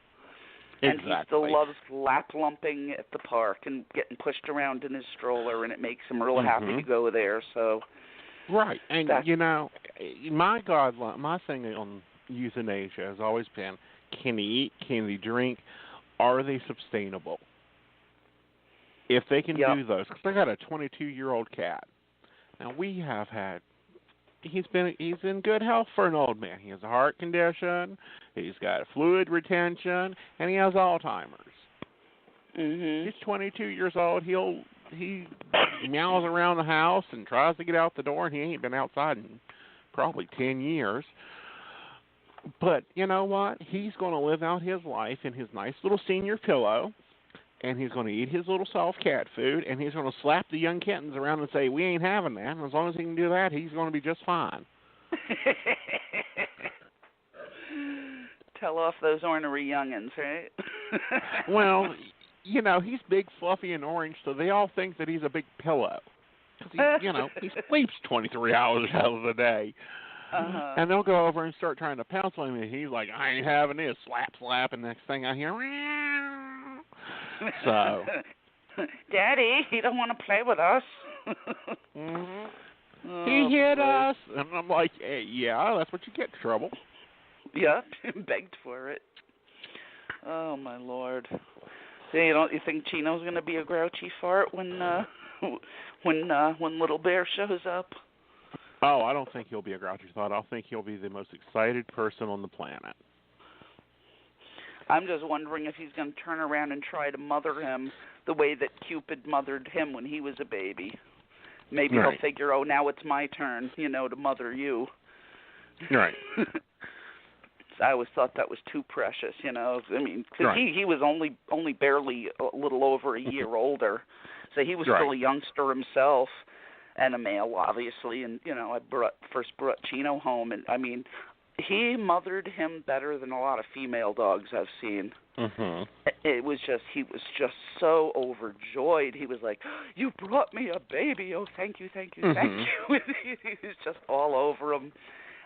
and he still loves lap lumping at the park and getting pushed around in his stroller, and it makes him real happy to go there. So, right, and my thing on euthanasia has always been: can they eat? Can they drink? Are they sustainable? If they can do those, because I got a 22-year-old cat. Now he's in good health for an old man. He has a heart condition, he's got fluid retention, and he has Alzheimer's. He's 22 years old. He meows around the house and tries to get out the door, and he ain't been outside in probably 10 years. But you know what? He's going to live out his life in his nice little senior pillow. And he's going to eat his little soft cat food, and he's going to slap the young kittens around and say, we ain't having that. And as long as he can do that, he's going to be just fine. Tell off those ornery youngins, right? Well, he's big, fluffy, and orange, so they all think that he's a big pillow. He sleeps 23 hours out of the day. And they'll go over and start trying to pounce on him, and he's like, I ain't having this. Slap, slap, and next thing I hear, so, Daddy, he don't want to play with us. He hit us, and I'm like, hey, yeah, that's what you get, trouble. Yep, begged for it. Oh my Lord! So you think Chino's going to be a grouchy fart when Little Bear shows up? Oh, I don't think he'll be a grouchy fart. I think he'll be the most excited person on the planet. I'm just wondering if he's going to turn around and try to mother him the way that Cupid mothered him when he was a baby. Maybe he'll figure, now it's my turn, to mother you. Right. I always thought that was too precious, I mean, because he was only barely a little over a year older, so he was still a youngster himself and a male, obviously. And I first brought Chino home, and I mean, he mothered him better than a lot of female dogs I've seen. It was just, he was just so overjoyed. He was like, you brought me a baby. Oh, thank you, thank you, thank you. He was just all over him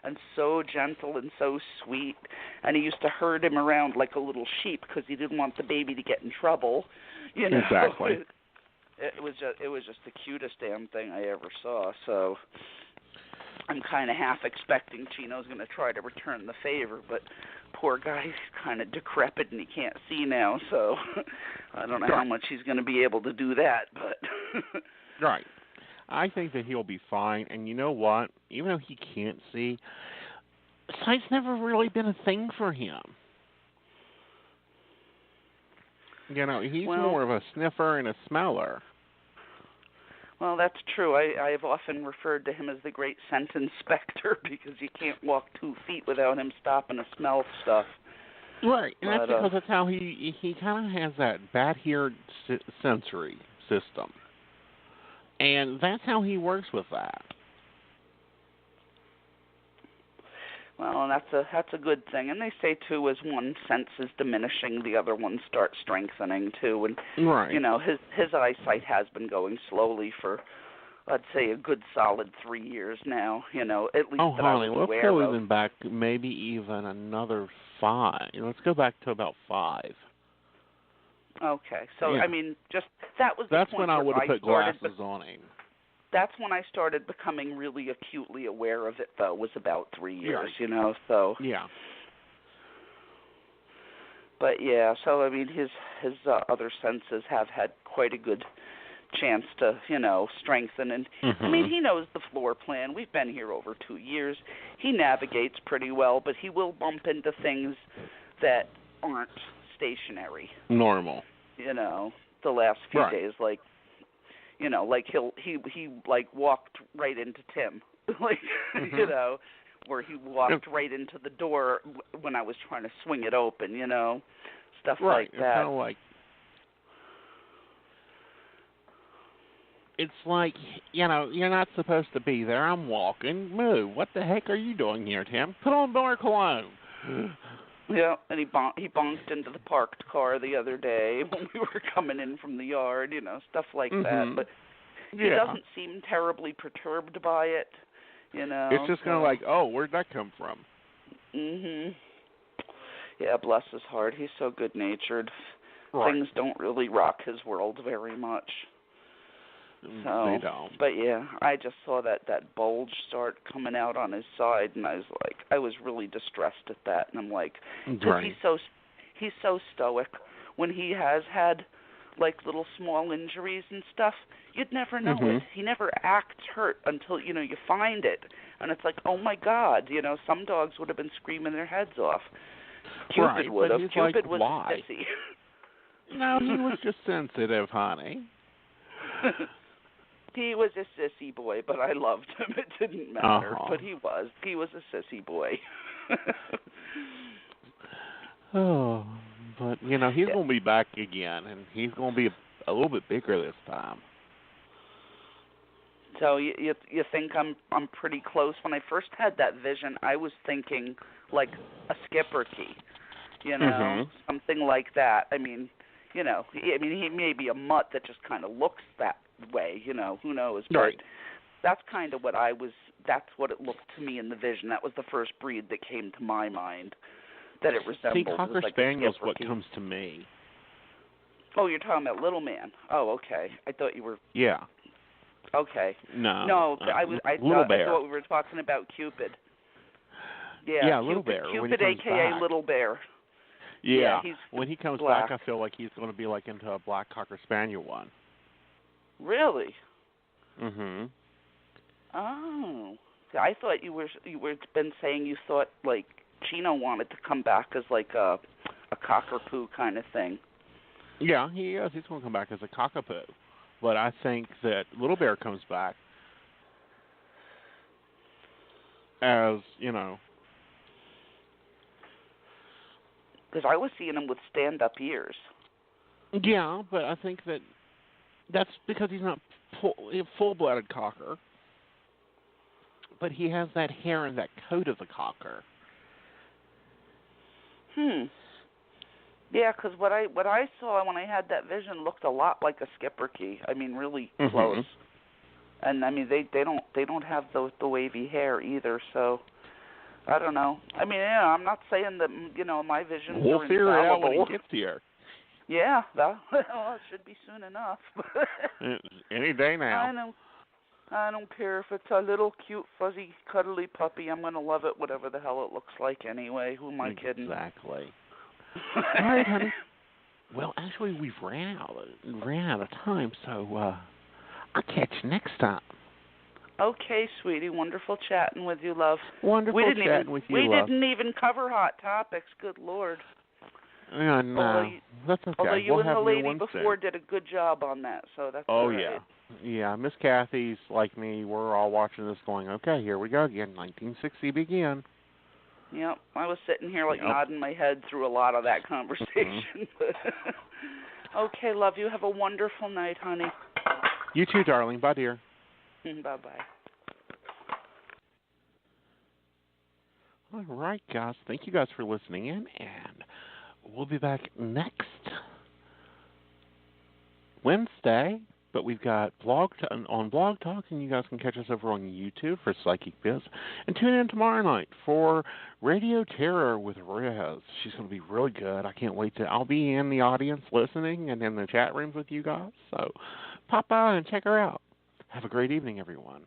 and so gentle and so sweet. And he used to herd him around like a little sheep because he didn't want the baby to get in trouble. Exactly. It was just the cutest damn thing I ever saw. So I'm kind of half expecting Chino's going to try to return the favor, but poor guy's kind of decrepit and he can't see now, so I don't know how much he's going to be able to do that. But right. I think that he'll be fine, and you know what? Even though he can't see, sight's never really been a thing for him. He's more of a sniffer and a smeller. Well, that's true. I've often referred to him as the great scent inspector because you can't walk 2 feet without him stopping to smell stuff. Right, and that's because that's how he kind of has that bat-eared sensory system. And that's how he works with that. Well, and that's a good thing. And they say too, as one sense is diminishing, the other one starts strengthening too. And right. His eyesight has been going slowly for, I'd say, a good solid 3 years now. At least that I was let's aware go of. even back, maybe even another 5. Let's go back to about 5. Okay, so yeah. I mean, just that was. That's the point when I would have put started, glasses on him. That's when I started becoming really acutely aware of it, though, was about 3 years, Yeah. so. Yeah. But, yeah, so, I mean, his other senses have had quite a good chance to, strengthen. And, I mean, he knows the floor plan. We've been here over 2 years. He navigates pretty well, but he will bump into things that aren't stationary. Normal. The last few days, like, like he like walked right into Tim, like where he walked right into the door when I was trying to swing it open, stuff like that. Kind of like it's like you're not supposed to be there. I'm walking. Move. What the heck are you doing here, Tim? Put on more cologne. Yeah, and he bonked into the parked car the other day when we were coming in from the yard, stuff like that. But he doesn't seem terribly perturbed by it, It's just kind of like, oh, where'd that come from? Yeah, bless his heart. He's so good-natured. Right. Things don't really rock his world very much. So, they don't. But yeah, I just saw that bulge start coming out on his side, and I was really distressed at that. And I'm like, because he's so stoic. When he has had like little small injuries and stuff, you'd never know it. He never acts hurt until you find it, and it's like, oh my God, some dogs would have been screaming their heads off. Cupid would have. Cupid was sissy. No, he was just sensitive, honey. He was a sissy boy, but I loved him. It didn't matter, but he was a sissy boy. But he's going to be back again, and he's going to be a little bit bigger this time. So you think I'm pretty close? When I first had that vision, I was thinking like a skipper key, something like that. I mean, he may be a mutt that just kind of looks that way, who knows? But that's kind of what that's what it looked to me in the vision. That was the first breed that came to my mind that it resembled. See, Cocker Spaniel is what comes to me. Oh, you're talking about Little Man. Oh, okay. I thought you were. Yeah. Okay. No. I thought we were talking about Cupid. Yeah, Little Bear. Cupid, a.k.a. Little Bear. Yeah. He's when he comes black. back, I feel like he's going to be like into a black Cocker Spaniel one. Really? Oh. I thought you were been saying you thought like Chino wanted to come back as like a cockapoo kind of thing. Yeah, he is. He's going to come back as a cockapoo. But I think that Little Bear comes back as, Because I was seeing him with stand-up ears. Yeah, but I think that's because he's not full-blooded cocker. But he has that hair and that coat of the cocker. Yeah, because what I saw when I had that vision looked a lot like a skipper key. I mean, really close. And I mean, they don't have the wavy hair either. So I don't know. I mean, I'm not saying that my visions we'll are infallible. figure it out when he gets here. Yeah, well, it should be soon enough. Any day now. I don't care if it's a little cute, fuzzy, cuddly puppy. I'm gonna love it, whatever the hell it looks like anyway. Who am I kidding? Exactly. All right, honey. Well, actually, we've ran out of time, so I'll catch you next time. Okay, sweetie. Wonderful chatting with you, love. Wonderful chatting with you, love. We didn't even cover hot topics. Good Lord. Yeah, no, that's okay. Although you and the lady before soon. did a good job on that, so that's all right. Yeah. Yeah, Miss Kathy's like me. We're all watching this going, okay, here we go again. 1960 begin. Yep, I was sitting here nodding my head through a lot of that conversation. Okay, love you. Have a wonderful night, honey. You too, darling. Bye, dear. Bye-bye. All right, guys. Thank you guys for listening in, and we'll be back next Wednesday. But we've got on Blog Talk, and you guys can catch us over on YouTube for Psychic Biz. And tune in tomorrow night for Radio Terror with Rez. She's going to be really good. I can't wait I'll be in the audience listening and in the chat rooms with you guys. So pop by and check her out. Have a great evening, everyone.